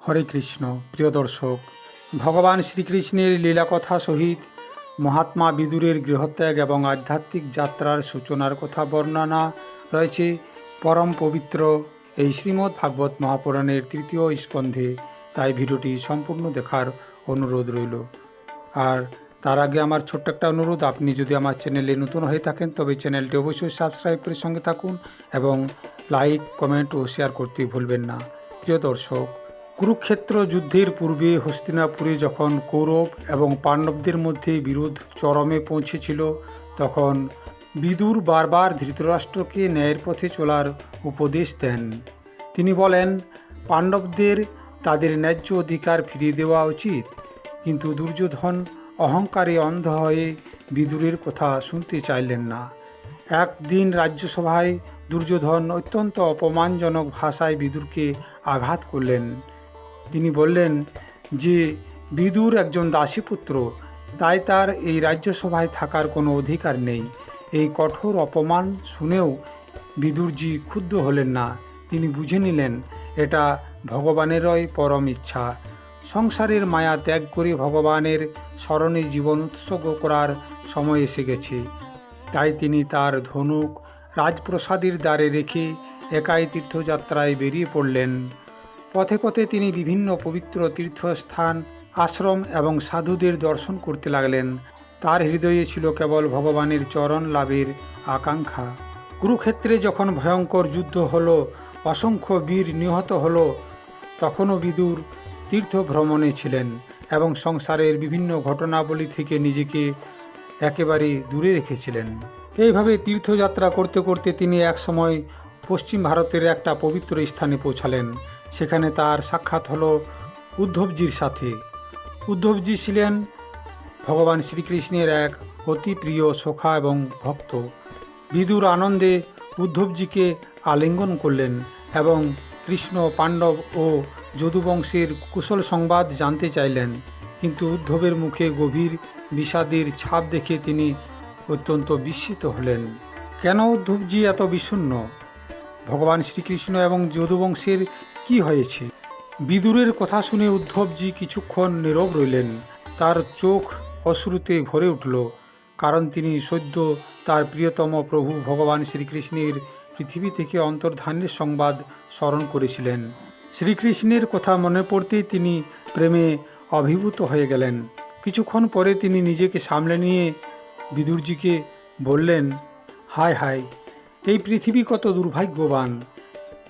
হরে কৃষ্ণ। প্রিয় দর্শক, ভগবান শ্রীকৃষ্ণের লীলাকথা সহিত মহাত্মা বিদুরের গৃহত্যাগ এবং আধ্যাত্মিক যাত্রার সূচনার কথা বর্ণনা রয়েছে পরম পবিত্র এই শ্রীমদ্ ভাগবত মহাপুরাণের তৃতীয় স্কন্ধে। তাই ভিডিওটি সম্পূর্ণ দেখার অনুরোধ রইল। আর তার আগে আমার ছোট্ট একটা অনুরোধ, আপনি যদি আমার চ্যানেলে নতুন হয়ে থাকেন তবে চ্যানেলটি অবশ্যই সাবস্ক্রাইব করে সঙ্গে থাকুন এবং লাইক, কমেন্ট ও শেয়ার করতে ভুলবেন না। প্রিয় দর্শক, কুরুক্ষেত্র যুদ্ধের পূর্বে হস্তিনাপুরে যখন কৌরব এবং পাণ্ডবদের মধ্যে বিরোধ চরমে পৌঁছেছিল, তখন বিদুর বারবার ধৃতরাষ্ট্রকে ন্যায়ের পথে চলার উপদেশ দেন। তিনি বলেন, পাণ্ডবদের তাদের ন্যায্য অধিকার ফিরিয়ে দেওয়া উচিত। কিন্তু দুর্যোধন অহংকারে অন্ধ হয়ে বিদুরের কথা শুনতে চাইলেন না। একদিন রাজ্যসভায় দুর্যোধন অত্যন্ত অপমানজনক ভাষায় বিদুরকে আঘাত করলেন। তিনি বললেন যে বিদুর একজন দাসীপুত্র, তাই তার এই রাজ্যসভায় থাকার কোনো অধিকার নেই। এই কঠোর অপমান শুনেও বিদুরজি ক্ষুব্ধ হলেন না। তিনি বুঝে নিলেন এটা ভগবানেরই পরম ইচ্ছা। সংসারের মায়া ত্যাগ করে ভগবানের স্মরণে জীবন উৎসর্গ করার সময় এসে গেছে। তাই তিনি তার ধনুক রাজপ্রসাদের দ্বারে রেখে একাই তীর্থযাত্রায় বেরিয়ে পড়লেন। পথে পথে তিনি বিভিন্ন পবিত্র তীর্থস্থান, আশ্রম এবং সাধুদের দর্শন করতে লাগলেন। তার হৃদয়ে ছিল কেবল ভগবানের চরণ লাভের আকাঙ্ক্ষা। কুরুক্ষেত্রে যখন ভয়ঙ্কর যুদ্ধ হলো, অসংখ্য বীর নিহত হলো, তখনও বিদুর তীর্থ ভ্রমণে ছিলেন এবং সংসারের বিভিন্ন ঘটনাবলী থেকে নিজেকে একেবারে দূরে রেখেছিলেন। এইভাবে তীর্থযাত্রা করতে করতে তিনি একসময় পশ্চিম ভারতের একটা পবিত্র স্থানে পৌঁছালেন। সেখানে তার সাক্ষাৎ হলো উদ্ধবজির সাথে। উদ্ধবজি ছিলেন ভগবান শ্রীকৃষ্ণের এক অতি প্রিয় সখা এবং ভক্ত। বিদুর আনন্দে উদ্ধবজিকে আলিঙ্গন করলেন এবং কৃষ্ণ, পাণ্ডব ও যদুবংশের কুশল সংবাদ জানতে চাইলেন। কিন্তু উদ্ধবের মুখে গভীর বিষাদের ছাপ দেখে তিনি অত্যন্ত বিস্মিত হলেন। কেন উদ্ধবজি এত বিষণ্ণ? ভগবান শ্রীকৃষ্ণ এবং যদুবংশের কি হয়েছে? বিদুরের কথা শুনে উদ্ধবজি কিছুক্ষণ নীরব রইলেন। তার চোখ অশ্রুতে ভরে উঠল, কারণ তিনি সদ্য তার প্রিয়তম প্রভু ভগবান শ্রীকৃষ্ণের পৃথিবী থেকে অন্তর্ধানের সংবাদ স্মরণ করেছিলেন। শ্রীকৃষ্ণের কথা মনে পড়তেই তিনি প্রেমে অভিভূত হয়ে গেলেন। কিছুক্ষণ পরে তিনি নিজেকে সামলে নিয়ে বিদুরজিকে বললেন, হায় হায়, এই পৃথিবী কত দুর্ভাগ্যবান!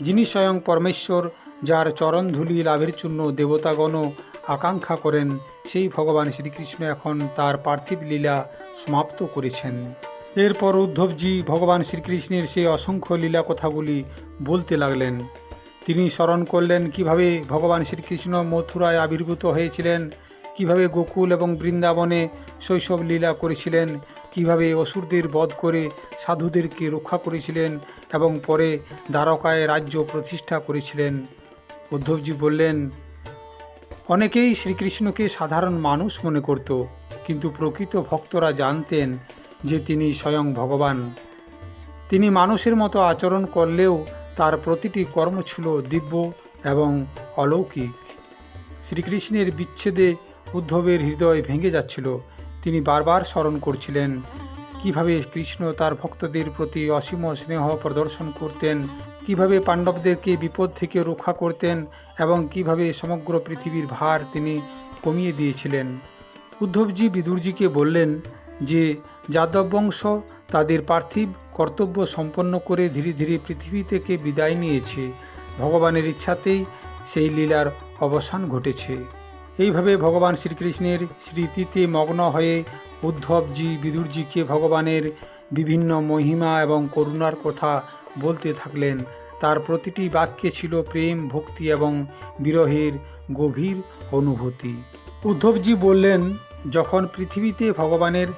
যিনি স্বয়ং পরমেশ্বর, যার চরণধূলি লাভের জন্য দেবতাগণও আকাঙ্ক্ষা করেন, সেই ভগবান শ্রীকৃষ্ণ এখন তার পার্থিব লীলা সমাপ্ত করেছেন। এরপর উদ্ধবজি ভগবান শ্রীকৃষ্ণের সেই অসংখ্য লীলা কথাগুলি বলতে লাগলেন। তিনি স্মরণ করলেন কিভাবে ভগবান শ্রীকৃষ্ণ মথুরায় আবির্ভূত হয়েছিলেন, কিভাবে গোকুল এবং বৃন্দাবনে শৈশব লীলা করেছিলেন, কিভাবে অসুরদের বধ করে সাধুদেরকে রক্ষা করেছিলেন এবং পরে দ্বারকায় রাজ্য প্রতিষ্ঠা করেছিলেন। উদ্ধবজি বললেন, অনেকেই শ্রীকৃষ্ণকে সাধারণ মানুষ মনে করত, কিন্তু প্রকৃত ভক্তরা জানতেন যে তিনি স্বয়ং ভগবান। তিনি মানুষের মতো আচরণ করলেও তার প্রতিটি কর্ম ছিল দিব্য এবং অলৌকিক। শ্রীকৃষ্ণের বিচ্ছেদে উদ্ধবের হৃদয় ভেঙে যাচ্ছিল। তিনি বারবার স্মরণ করছিলেন কিভাবে কৃষ্ণ তার ভক্তদের প্রতি অসীম স্নেহ প্রদর্শন করতেন, কিভাবে পাণ্ডবদেরকে বিপদ থেকে রক্ষা করতেন এবং কিভাবে সমগ্র পৃথিবীর ভার তিনি কমিয়ে দিয়েছিলেন। উদ্ধবজি বিদুরজিকে বললেন যে যাদব বংশ তাদের পার্থিব কর্তব্য সম্পন্ন করে ধীরে ধীরে পৃথিবী থেকে বিদায় নিয়েছে। ভগবানের ইচ্ছাতেই সেই লীলার অবসান ঘটেছে। এইভাবে ভগবান শ্রীকৃষ্ণের স্মৃতিতে মগ্ন হয়ে উদ্ধবজি বিদুরজিকে ভগবানের বিভিন্ন মহিমা এবং করুণার কথা বলতে থাকলেন। তার প্রতিটি বাক্যে ছিল প্রেম, ভক্তি এবং বিরহের গভীর অনুভূতি। উদ্ধবজি বললেন, যখন পৃথিবীতে ভগবানের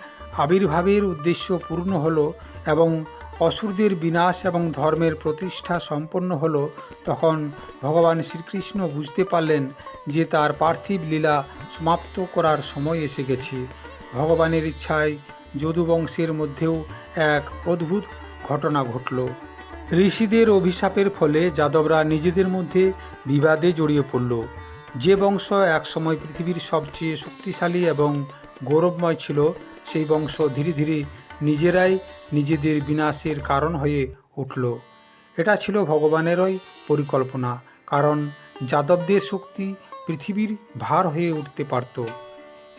আবির্ভাবের উদ্দেশ্য পূর্ণ হলো এবং অসুরদের বিনাশ এবং ধর্মের প্রতিষ্ঠা সম্পন্ন হলো, তখন ভগবান শ্রীকৃষ্ণ বুঝতে পারলেন যে তার পার্থিব লীলা সমাপ্ত করার সময় এসে গেছে। ভগবানের ইচ্ছায় যদুবংশের মধ্যেও এক অদ্ভুত ঘটনা ঘটল। ঋষিদের অভিশাপের ফলে যাদবরা নিজেদের মধ্যে বিবাদে জড়িয়ে পড়ল। যে বংশ একসময় পৃথিবীর সবচেয়ে শক্তিশালী এবং গৌরবময় ছিল, সেই বংশ ধীরে ধীরে নিজেরাই নিজেদের বিনাশের কারণ হয়ে উঠল। এটা ছিল ভগবানেরই পরিকল্পনা, কারণ যাদবদের শক্তি পৃথিবীর ভার হয়ে উঠতে পারত।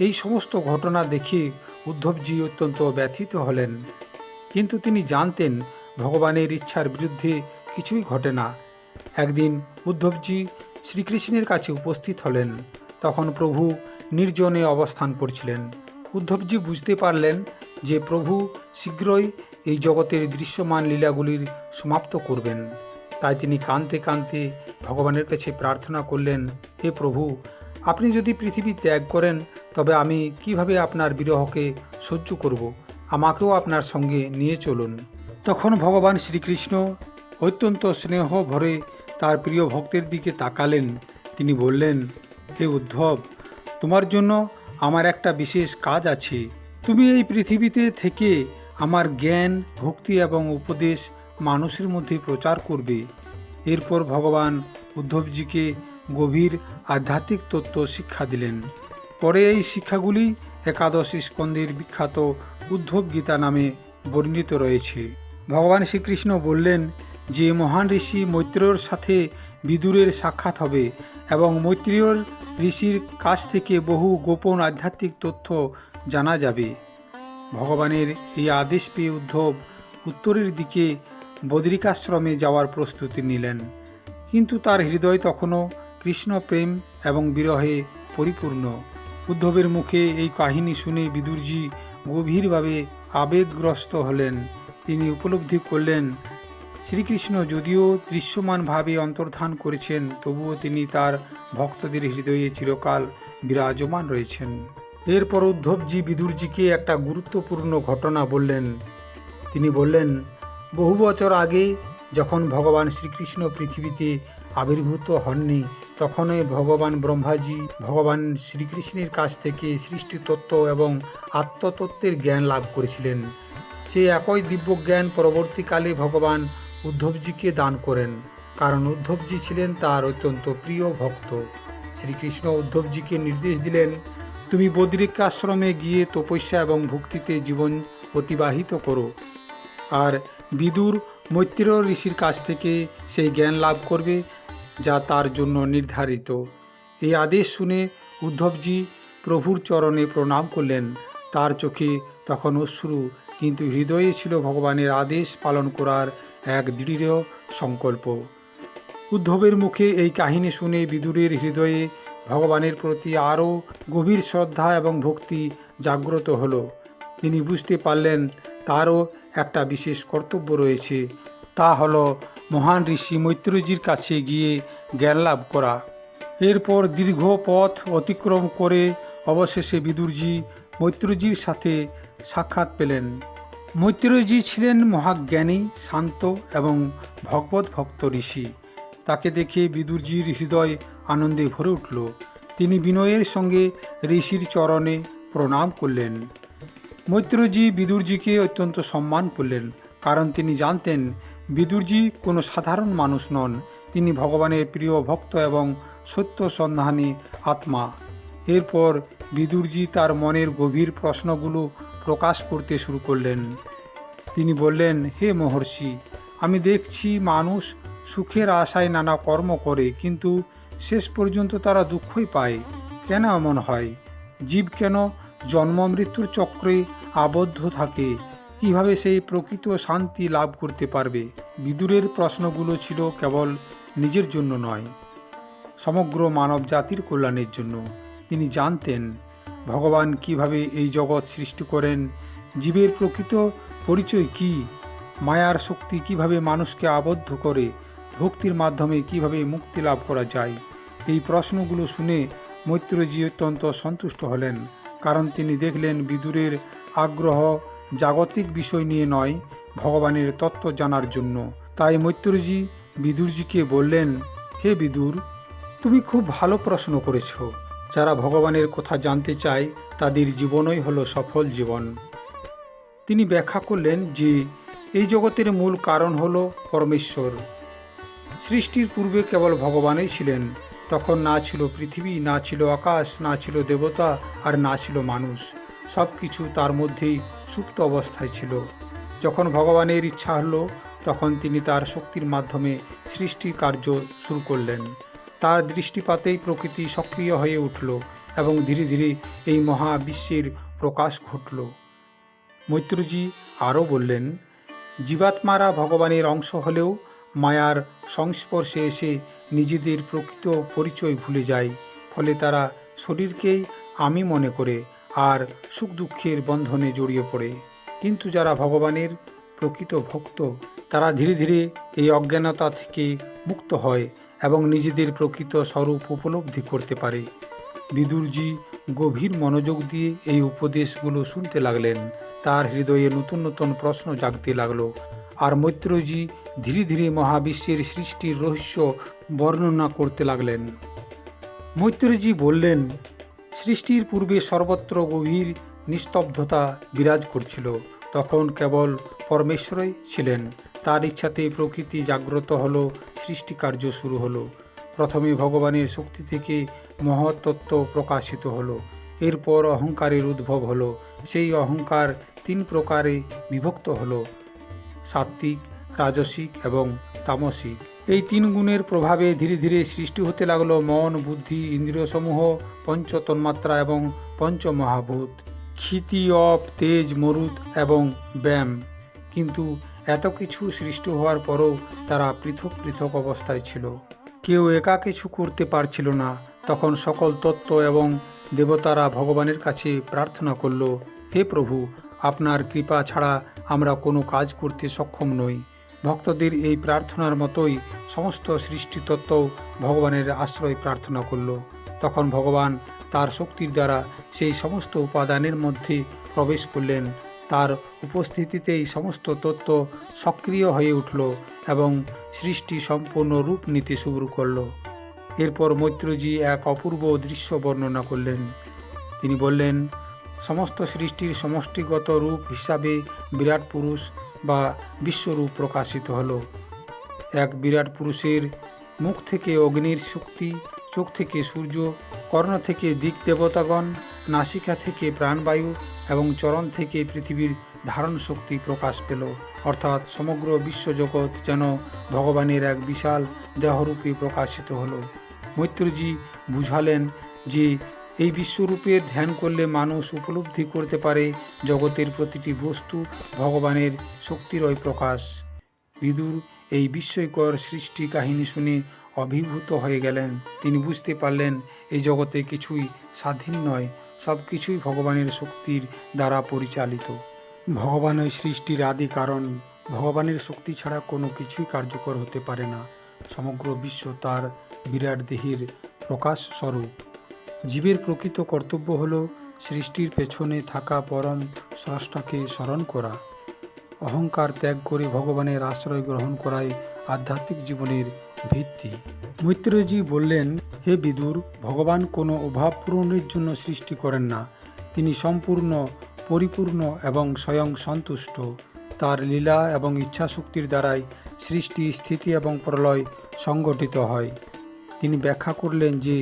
এই সমস্ত ঘটনা দেখে উদ্ধবজি অত্যন্ত ব্যথিত হলেন, কিন্তু তিনি জানতেন ভগবানের ইচ্ছার বিরুদ্ধে কিছুই ঘটে না। একদিন উদ্ধবজি শ্রীকৃষ্ণের কাছে উপস্থিত হলেন। তখন প্রভু নির্জনে অবস্থান করছিলেন। উদ্ধবজি বুঝতে পারলেন যে প্রভু শীঘ্রই এই জগতের দৃশ্যমান লীলাগুলির সমাপ্ত করবেন। তাই তিনি কাঁদতে কাঁদতে ভগবানের কাছে প্রার্থনা করলেন, হে প্রভু, আপনি যদি পৃথিবী ত্যাগ করেন তবে আমি কিভাবে আপনার বিরহকে সহ্য করব? আমাকেও আপনার সঙ্গে নিয়ে চলুন। তখন ভগবান শ্রীকৃষ্ণ অত্যন্ত স্নেহ ভরে তার প্রিয় ভক্তের দিকে তাকালেন। তিনি বললেন, হে উদ্ধব, তোমার জন্য আমার একটা বিশেষ কাজ আছে। তুমি এই পৃথিবীতে থেকে আমার জ্ঞান, ভক্তি এবং উপদেশ মানুষের মধ্যে প্রচার করবে। এরপর ভগবান উদ্ধবজিকে গভীর আধ্যাত্মিক তত্ত্ব শিক্ষা দিলেন। পরে এই শিক্ষাগুলি একাদশ স্কন্ধের বিখ্যাত উদ্ধব গীতা নামে বর্ণিত রয়েছে। ভগবান শ্রীকৃষ্ণ বললেন যে মহান ঋষি মৈত্রেয়র সাথে বিদুরের সাক্ষাৎ হবে এবং মৈত্রেয় ঋষির কাছ থেকে বহু গোপন আধ্যাত্মিক তথ্য জানা যাবে। ভগবানের এই আদেশ পেয়ে উদ্ধব উত্তরের দিকে বদ্রিকাশ্রমে যাওয়ার প্রস্তুতি নিলেন, কিন্তু তার হৃদয় তখনও কৃষ্ণ প্রেম এবং বিরহে পরিপূর্ণ। উদ্ধবের মুখে এই কাহিনী শুনে বিদুরজি গভীরভাবে আবেগগ্রস্ত হলেন। তিনি উপলব্ধি করলেন শ্রীকৃষ্ণ যদিও দৃশ্যমানভাবে অন্তর্ধান করেছেন, তবুও তিনি তার ভক্তদের হৃদয়ে চিরকাল বিরাজমান রয়েছেন। এরপর উদ্ধবজি বিদুরজিকে একটা গুরুত্বপূর্ণ ঘটনা বললেন। তিনি বললেন, বহু বছর আগে যখন ভগবান শ্রীকৃষ্ণ পৃথিবীতে আবির্ভূত হননি, তখনই ভগবান ব্রহ্মাজি ভগবান শ্রীকৃষ্ণের কাছ থেকে সৃষ্টিতত্ত্ব এবং আত্মতত্ত্বের জ্ঞান লাভ করেছিলেন। সেই একই দিব্যজ্ঞান পরবর্তীকালে ভগবান উদ্ধবজিকে দান করেন, কারণ উদ্ধবজি ছিলেন তার অত্যন্ত প্রিয় ভক্ত। শ্রীকৃষ্ণ উদ্ধবজিকে নির্দেশ দিলেন, তুমি বদ্রিকাশ্রমে গিয়ে তপস্যা এবং ভক্তিতে জীবন অতিবাহিত করো, আর বিদুর মৈত্রেয় ঋষির কাছ থেকে সেই জ্ঞান লাভ করবে যা তার জন্য নির্ধারিত। এই আদেশ শুনে উদ্ধবজি প্রভুর চরণে প্রণাম করলেন। তার চোখে তখন অশ্রু, কিন্তু হৃদয়ে ছিল ভগবানের আদেশ পালন করার এক দৃঢ় সংকল্প। উদ্ধবের মুখে এই কাহিনী শুনে বিদুরের হৃদয়ে ভগবানের প্রতি আরও গভীর শ্রদ্ধা এবং ভক্তি জাগ্রত হলো। তিনি বুঝতে পারলেন তারও একটা বিশেষ কর্তব্য রয়েছে, তা হলো মহান ঋষি মৈত্রেয়জির কাছে গিয়ে জ্ঞান লাভ করা। এরপর দীর্ঘ পথ অতিক্রম করে অবশেষে বিদুরজি মৈত্রেয়জির সাথে সাক্ষাৎ পেলেন। মৈত্রেয়জি ছিলেন মহাজ্ঞানী, শান্ত এবং ভগবত ভক্ত ঋষি। তাকে দেখে বিদুরজির হৃদয় আনন্দে ভরে উঠল। তিনি বিনয়ের সঙ্গে ঋষির চরণে প্রণাম করলেন। মৈত্রেয়জি বিদুরজিকে অত্যন্ত সম্মান করলেন, কারণ তিনি জানতেন বিদুরজি কোনো সাধারণ মানুষ নন, তিনি ভগবানের প্রিয় ভক্ত এবং সত্য সন্ধানী আত্মা। এরপর বিদুরজি তার মনের গভীর প্রশ্নগুলো প্রকাশ করতে শুরু করলেন। তিনি বললেন, হে মহর্ষি, আমি দেখছি মানুষ সুখের আশায় নানা কর্ম করে, কিন্তু শেষ পর্যন্ত তারা দুঃখই পায়। কেন এমন হয়? জীব কেন জন্ম মৃত্যুর চক্রে আবদ্ধ থাকে? কিভাবে সেই প্রকৃত শান্তি লাভ করতে পারবে? বিদুরের প্রশ্নগুলো ছিল কেবল নিজের জন্য নয়, সমগ্র মানব জাতির কল্যাণের জন্য। তিনি জানতেন ভগবান কিভাবে এই জগৎ সৃষ্টি করেন, জীবের প্রকৃত পরিচয় কী, মায়ার শক্তি কিভাবে মানুষকে আবদ্ধ করে, ভক্তির মাধ্যমে কিভাবে মুক্তি লাভ করা যায়। এই প্রশ্নগুলো শুনে মৈত্রেয়জি অত্যন্ত সন্তুষ্ট হলেন, কারণ তিনি দেখলেন বিদুরের আগ্রহ জাগতিক বিষয় নিয়ে নয়, ভগবানের তত্ত্ব জানার জন্য। তাই মৈত্রেয়জি বিদুরজিকে বললেন, হে বিদুর, তুমি খুব ভালো প্রশ্ন করেছ। যারা ভগবানের কথা জানতে চায় তাদের জীবনই হলো সফল জীবন। তিনি ব্যাখ্যা করলেন যে এই জগতের মূল কারণ হলো পরমেশ্বর। সৃষ্টির পূর্বে কেবল ভগবানই ছিলেন, তখন না ছিল পৃথিবী, না ছিল আকাশ, না ছিল দেবতা, আর না ছিল মানুষ। সব কিছু তার মধ্যেই সুপ্ত অবস্থায় ছিল। যখন ভগবানের ইচ্ছা হলো, তখন তিনি তার শক্তির মাধ্যমে সৃষ্টির কার্য শুরু করলেন। তার দৃষ্টিপাতেই প্রকৃতি সক্রিয় হয়ে উঠল এবং ধীরে ধীরে এই মহাবিশ্বের প্রকাশ ঘটল। মৈত্রজি আরও বললেন, জীবাত্মারা ভগবানের অংশ হলেও মায়ার সংস্পর্শে এসে নিজেদের প্রকৃত পরিচয় ভুলে যায়। ফলে তারা শরীরকেই আমি মনে করে আর সুখ দুঃখের বন্ধনে জড়িয়ে পড়ে। কিন্তু যারা ভগবানের প্রকৃত ভক্ত, তারা ধীরে ধীরে এই অজ্ঞানতা থেকে মুক্ত হয় এবং নিজেদের প্রকৃত স্বরূপ উপলব্ধি করতে পারে। বিদুরজি গভীর মনোযোগ দিয়ে এই উপদেশগুলো শুনতে লাগলেন। তার হৃদয়ে নতুন নতুন প্রশ্ন জাগতে লাগলো। আর মৈত্রজি ধীরে ধীরে মহাবিশ্বের সৃষ্টির রহস্য বর্ণনা করতে লাগলেন। মৈত্রজি বললেন, সৃষ্টির পূর্বে সর্বত্র গভীর নিস্তব্ধতা বিরাজ করছিল। তখন কেবল পরমেশ্বরই ছিলেন। তার ইচ্ছাতে প্রকৃতি জাগ্রত হলো, সৃষ্টিকার্য শুরু হলো। প্রথমে ভগবানের শক্তি থেকে মহৎ তত্ত্ব প্রকাশিত হলো। এরপর অহংকারের উদ্ভব হলো। সেই অহংকার 3 প্রকারে বিভক্ত হলো: সাত্ত্বিক, রাজসিক এবং তামসিক। এই 3 গুণের প্রভাবে ধীরে ধীরে সৃষ্টি হতে লাগলো মন, বুদ্ধি, ইন্দ্রিয়সমূহ, পঞ্চ তন্মাত্রা এবং পঞ্চমহাভূত, ক্ষিতি, অপ, তেজ, মরুত এবং ব্যায়াম। কিন্তু এত কিছু সৃষ্টি হওয়ার পরও তারা পৃথক পৃথক অবস্থায় ছিল। কেউ একা কিছু করতে পারছিল না। তখন সকল তত্ত্ব এবং দেবতারা ভগবানের কাছে প্রার্থনা করল, হে প্রভু, আপনার কৃপা ছাড়া আমরা কোনো কাজ করতে সক্ষম নই। ভক্তদের এই প্রার্থনার মতোই সমস্ত সৃষ্টিতত্ত্বও ভগবানের আশ্রয় প্রার্থনা করল। তখন ভগবান তার শক্তির দ্বারা সেই সমস্ত উপাদানের মধ্যে প্রবেশ করলেন। তার উপস্থিতিতেই সমস্ত তত্ত্ব সক্রিয় হয়ে উঠল এবং সৃষ্টি সম্পূর্ণ রূপ নিতে শুরু করল। এরপর মৈত্রজি এক অপূর্ব দৃশ্য বর্ণনা করলেন। তিনি বললেন, সমস্ত সৃষ্টির সমষ্টিগত রূপ হিসাবে বিরাট পুরুষ বা বিশ্বরূপ প্রকাশিত হল। এক বিরাট পুরুষের মুখ থেকে অগ্নির শক্তি, চোখ থেকে সূর্য, কর্ণ থেকে দিক দেবতাগণ, নাসিকা থেকে প্রাণবায়ু এবং চরণ থেকে পৃথিবীর ধারণ শক্তি প্রকাশ পেল। অর্থাৎ সমগ্র বিশ্বজগৎ যেন ভগবানের এক বিশাল দেহরূপে প্রকাশিত হলো। মৈত্রজি বুঝালেন যে এই বিশ্বরূপের ধ্যান করলে মানুষ উপলব্ধি করতে পারে জগতের প্রতিটি বস্তু ভগবানের শক্তিরই প্রকাশ। বিদুর এই বিস্ময়কর সৃষ্টি কাহিনী শুনে অভিভূত হয়ে গেলেন। তিনি বুঝতে পারলেন এই জগতে কিছুই স্বাধীন নয়, সব কিছুই ভগবানের শক্তির দ্বারা পরিচালিত। ভগবানই সৃষ্টির আদি কারণ। ভগবানের শক্তি ছাড়া কোনো কিছুই কার্যকর হতে পারে না। সমগ্র বিশ্ব তার বিরাট দেহের প্রকাশ স্বরূপ। জীবের প্রকৃত কর্তব্য হল সৃষ্টির পেছনে থাকা পরম স্রষ্টাকে স্মরণ করা। অহংকার ত্যাগ করে ভগবানের আশ্রয় গ্রহণ করাই আধ্যাত্মিক জীবনের ভিত্তি। মৈত্রেয়জি বললেন, হে বিদুর, ভগবান কোনো অভাব পূরণের জন্য সৃষ্টি করেন না। তিনি সম্পূর্ণ, পরিপূর্ণ এবং স্বয়ং সন্তুষ্ট। তার লীলা এবং ইচ্ছাশক্তির দ্বারাই সৃষ্টি, স্থিতি এবং প্রলয় সংগঠিত হয়। তিনি ব্যাখ্যা করলেন যে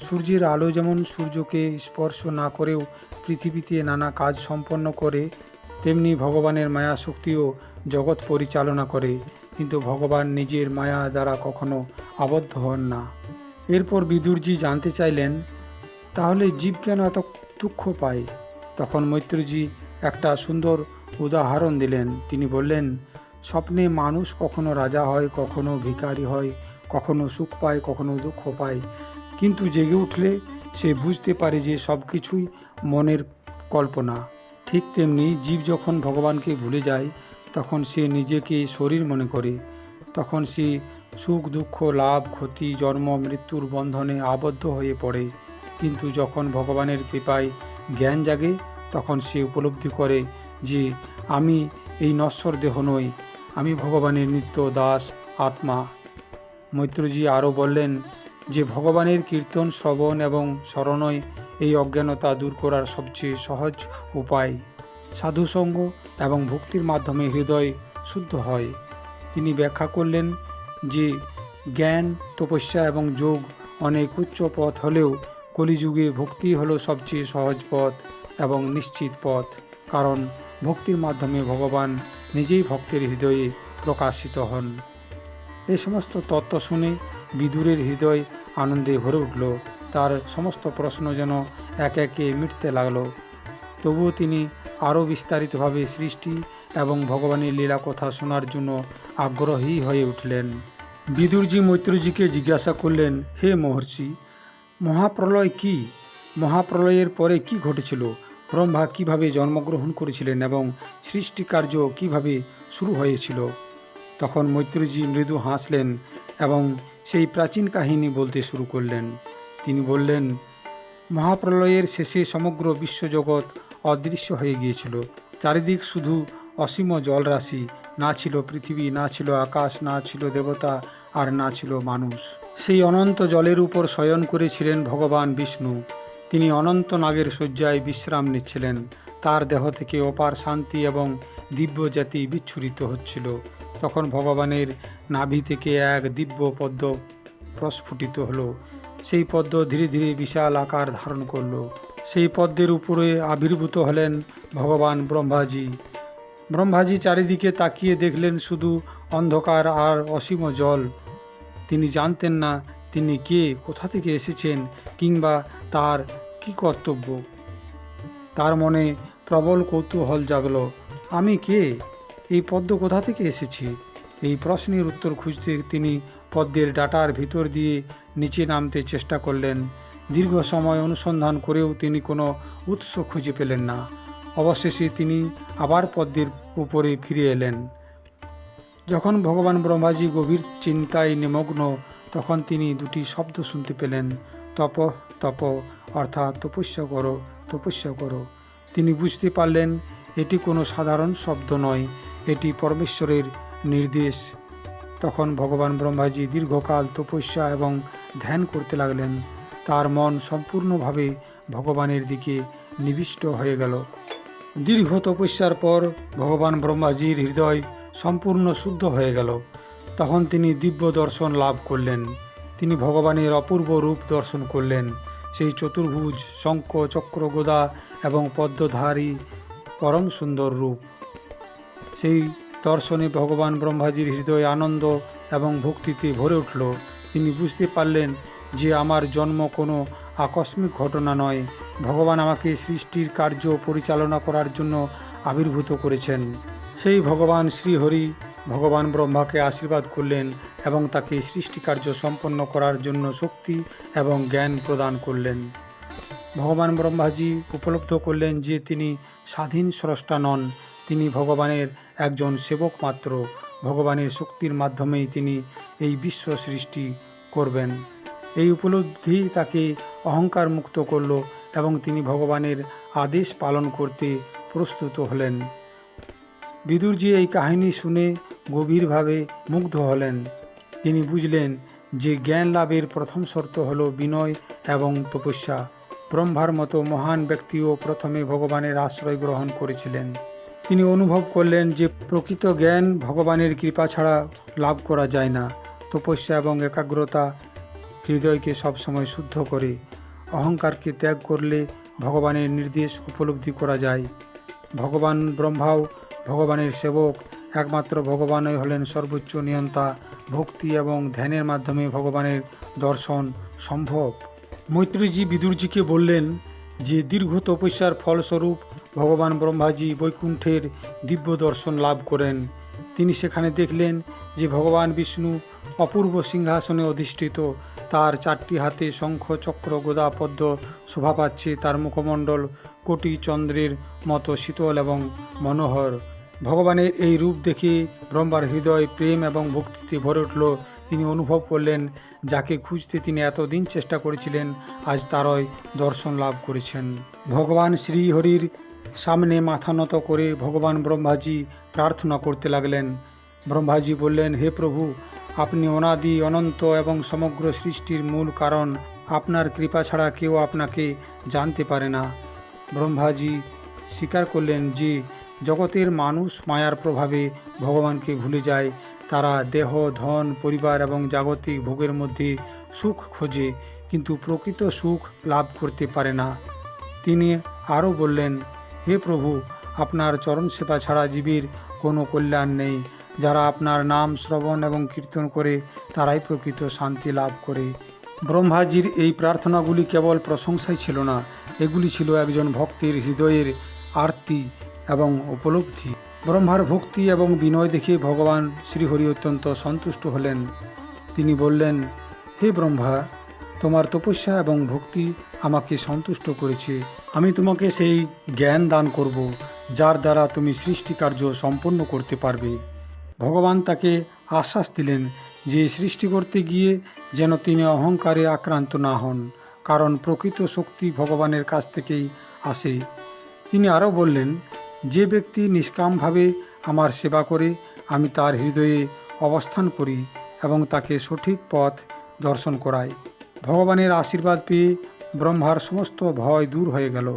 সূর্যের আলো যেমন সূর্যকে স্পর্শ না করেও পৃথিবীতে নানা কাজ সম্পন্ন করে, তেমনি ভগবানের মায়া শক্তিও জগৎ পরিচালনা করে। কিন্তু ভগবান নিজের মায়া দ্বারা কখনো আবদ্ধ হন না। এরপর বিদুরজি জানতে চাইলেন, তাহলে জীব কেন এত দুঃখ পায়? তখন মৈত্রজি একটা সুন্দর উদাহরণ দিলেন। তিনি বললেন, স্বপ্নে মানুষ কখনো রাজা হয়, কখনো ভিখারি হয়, কখনো সুখ পায়, কখনো দুঃখ পায়। কিন্তু জেগে উঠলে সে বুঝতে পারে যে সব কিছুই মনের কল্পনা। ঠিক তেমনি জীব যখন ভগবানকে ভুলে যায়, তখন সে নিজেকে শরীর মনে করে। তখন সে সুখ, দুঃখ, লাভ, ক্ষতি, জন্ম, মৃত্যুর বন্ধনে আবদ্ধ হয়ে পড়ে। কিন্তু যখন ভগবানের কৃপায় জ্ঞান জাগে, তখন সে উপলব্ধি করে যে আমি এই নশ্বর দেহ নই, আমি ভগবানের নিত্য দাস আত্মা। মৈত্রজি আরও বললেন যে ভগবানের কীর্তন, শ্রবণ এবং স্মরণই এই অজ্ঞানতা দূর করার সবচেয়ে সহজ উপায়। সাধুসঙ্গ এবং ভক্তির মাধ্যমে হৃদয় শুদ্ধ হয়। তিনি ব্যাখ্যা করলেন যে জ্ঞান, তপস্যা এবং যোগ অনেক উচ্চ পথ হলেও কলিযুগে ভক্তি হলো সবচেয়ে সহজ পথ এবং নিশ্চিত পথ, কারণ ভক্তির মাধ্যমে ভগবান নিজেই ভক্তের হৃদয়ে প্রকাশিত হন। এই সমস্ত তত্ত্ব শুনে বিদুরের হৃদয় আনন্দে ভরে উঠল। তার সমস্ত প্রশ্ন যেন একে একে মিটতে লাগলো। তবুও তিনি আরও বিস্তারিতভাবে সৃষ্টি এবং ভগবানের লীলা কথা শোনার জন্য আগ্রহী হয়ে উঠলেন। বিদুরজি মৈত্রীজিকে জিজ্ঞাসা করলেন, হে মহর্ষি, মহাপ্রলয় কি? মহাপ্রলয়ের পরে কি ঘটেছিল? ব্রহ্মা কিভাবে জন্মগ্রহণ করেছিলেন এবং সৃষ্টি কার্য কিভাবে শুরু হয়েছিল? তখন মৈত্রীজি মৃদু হাসলেন এবং সেই প্রাচীন কাহিনী বলতে শুরু করলেন। তিনি বললেন, মহাপ্রলয়ের শেষে সমগ্র বিশ্বজগৎ অদৃশ্য হয়ে গিয়েছিল। চারিদিক শুধু অসীম জলরাশি, না ছিল পৃথিবী, না ছিল আকাশ, না ছিল দেবতা, আর না ছিল মানুষ। সেই অনন্ত জলের উপর শয়ন করেছিলেন ভগবান বিষ্ণু। তিনি অনন্ত নাগের শয্যায় বিশ্রাম নিচ্ছিলেন। তার দেহ থেকে অপার শান্তি এবং দিব্য জ্যোতি বিচ্ছুরিত হচ্ছিল। তখন ভগবানের নাভি থেকে এক দিব্য পদ্ম প্রস্ফুটিত হলো। সেই পদ্ম ধীরে ধীরে বিশাল আকার ধারণ করল। সেই পদ্মের উপরে আবির্ভূত হলেন ভগবান ব্রহ্মাজি। ব্রহ্মাজি চারিদিকে তাকিয়ে দেখলেন শুধু অন্ধকার আর অসীম জল। তিনি জানতেন না তিনি কে, কোথা থেকে এসেছেন, কিংবা তার কি কর্তব্য। তার মনে প্রবল কৌতূহল জাগল। আমি কে? এই পদ্ম কোথা থেকে এসেছে? এই প্রশ্নের উত্তর খুঁজতে তিনি পদ্মের ডাঁটার ভিতর দিয়ে নিচে নামতে চেষ্টা করলেন। দীর্ঘ সময় অনুসন্ধান করেও তিনি কোনো উৎস খুঁজে পেলেন না। অবশেষে তিনি আবার পদ্মের উপরে ফিরে এলেন। যখন ভগবান ব্রহ্মাজি গভীর চিন্তায় নিমগ্ন, তখন তিনি দুটি শব্দ শুনতে পেলেন, তপ তপ, অর্থাৎ তপস্যা করো, তপস্যা করো। তিনি বুঝতে পারলেন এটি কোনো সাধারণ শব্দ নয়, এটি পরমেশ্বরের নির্দেশ। তখন ভগবান ব্রহ্মাজি দীর্ঘকাল তপস্যা এবং ধ্যান করতে লাগলেন। তার মন সম্পূর্ণভাবে ভগবানের দিকে নিবিষ্ট হয়ে গেল। দীর্ঘ তপস্যার পর ভগবান ব্রহ্মাজির হৃদয় সম্পূর্ণ শুদ্ধ হয়ে গেল। তখন তিনি দিব্য দর্শন লাভ করলেন। তিনি ভগবানের অপূর্ব রূপ দর্শন করলেন। সেই চতুর্ভুজ, শঙ্খ, চক্র, গদা এবং পদ্মধারী পরম সুন্দর রূপ। সেই দর্শনে ভগবান ব্রহ্মাজির হৃদয় আনন্দ এবং ভক্তিতে ভরে উঠল। তিনি বুঝতে পারলেন যে আমার জন্ম কোনো আকস্মিক ঘটনা নয়, ভগবান আমাকে সৃষ্টির কার্য পরিচালনা করার জন্য আবির্ভূত করেছেন। সেই ভগবান শ্রীহরি ভগবান ব্রহ্মাকে আশীর্বাদ করলেন এবং তাকে সৃষ্টি কার্য সম্পন্ন করার জন্য শক্তি এবং জ্ঞান প্রদান করলেন। ভগবান ব্রহ্মাজি উপলব্ধ করলেন যে তিনি স্বাধীন স্রষ্টা নন, তিনি ভগবানের একজন সেবক মাত্র। ভগবানের শক্তির মাধ্যমেই তিনি এই বিশ্ব সৃষ্টি করবেন। এই উপলব্ধি তাকে অহংকার মুক্ত করল এবং তিনি ভগবানের আদেশ পালন করতে প্রস্তুত হলেন। বিদুরজি এই কাহিনী শুনে গভীরভাবে মুগ্ধ হলেন। তিনি বুঝলেন যে জ্ঞান লাভের প্রথম শর্ত হল বিনয় এবং তপস্যা। ব্রহ্মার মতো মহান ব্যক্তিও প্রথমে ভগবানের আশ্রয় গ্রহণ করেছিলেন। তিনি অনুভব করলেন যে প্রকৃত জ্ঞান ভগবানের কৃপা ছাড়া লাভ করা যায় না। তপস্যা এবং একাগ্রতা হৃদয়কে সবসময় শুদ্ধ করে। অহংকারকে ত্যাগ করলে ভগবানের নির্দেশ উপলব্ধি করা যায়। ভগবান ব্রহ্মাও ভগবানের সেবক। একমাত্র ভগবানই হলেন সর্বোচ্চ নিয়ন্তা। ভক্তি এবং ধ্যানের মাধ্যমে ভগবানের দর্শন সম্ভব। মৈত্রীজি বিদুরজিকে বললেন যে দীর্ঘ তপস্যার ফলস্বরূপ ভগবান ব্রহ্মাজি বৈকুণ্ঠের দিব্য দর্শন লাভ করেন। তিনি সেখানে দেখলেন যে ভগবান বিষ্ণু অপূর্ব সিংহাসনে অধিষ্ঠিত। তার চারটি হাতে শঙ্খ, চক্র, গদা, পদ্ম শোভা পাচ্ছে। তার মুখমণ্ডল কোটি চন্দ্রের মতো শীতল এবং মনোহর। ভগবানের এই রূপ দেখে ব্রহ্মার হৃদয় প্রেম এবং ভক্তিতে ভরে উঠল। তিনি অনুভব করলেন যাকে খুঁজতে তিনি এতদিন চেষ্টা করেছিলেন, আজ তারই দর্শন লাভ করেছেন। ভগবান শ্রীহরির সামনে মাথা নত করে ভগবান ব্রহ্মাজি প্রার্থনা করতে লাগলেন। ব্রহ্মাজি বললেন, হে প্রভু, আপনি অনাদি, অনন্ত এবং সমগ্র সৃষ্টির মূল কারণ। আপনার কৃপা ছাড়া কেউ আপনাকে জানতে পারে না। ব্রহ্মাজি স্বীকার করলেন যে জগতের মানুষ মায়ার প্রভাবে ভগবানকে ভুলে যায়। তারা দেহ, ধন, পরিবার এবং জাগতিক ভোগের মধ্যে সুখ খোঁজে, কিন্তু প্রকৃত সুখ লাভ করতে পারে না। তিনি আরও বললেন, হে প্রভু, আপনার চরণ সেবা ছাড়া জীবের কোনো কল্যাণ নেই। যারা আপনার নাম শ্রবণ এবং কীর্তন করে তারাই প্রকৃত শান্তি লাভ করে। ব্রহ্মাজির এই প্রার্থনাগুলি কেবল প্রশংসাই ছিল না, এগুলি ছিল একজন ভক্তের হৃদয়ের আরতি এবং উপলব্ধি। ব্রহ্মার ভক্তি এবং বিনয় দেখে ভগবান শ্রীহরি অত্যন্ত সন্তুষ্ট হলেন। তিনি বললেন, হে ব্রহ্মা, তোমার তপস্যা এবং ভক্তি আমাকে সন্তুষ্ট করেছে। আমি তোমাকে সেই জ্ঞান দান করব যার দ্বারা তুমি সৃষ্টি কার্য সম্পন্ন করতে পারবে। ভগবান তাকে আশ্বাস দিলেন যে সৃষ্টি করতে গিয়ে যেন তিনি অহংকারে আক্রান্ত না হন, কারণ প্রকৃত শক্তি ভগবানের কাছ থেকেই আসে। তিনি আরও বললেন, যে ব্যক্তি নিষ্কামভাবে আমার সেবা করে আমি তার হৃদয়ে অবস্থান করি এবং তাকে সঠিক পথ দর্শন করাই। ভগবানের আশীর্বাদ পেয়ে ব্রহ্মার সমস্ত ভয় দূর হয়ে গেল।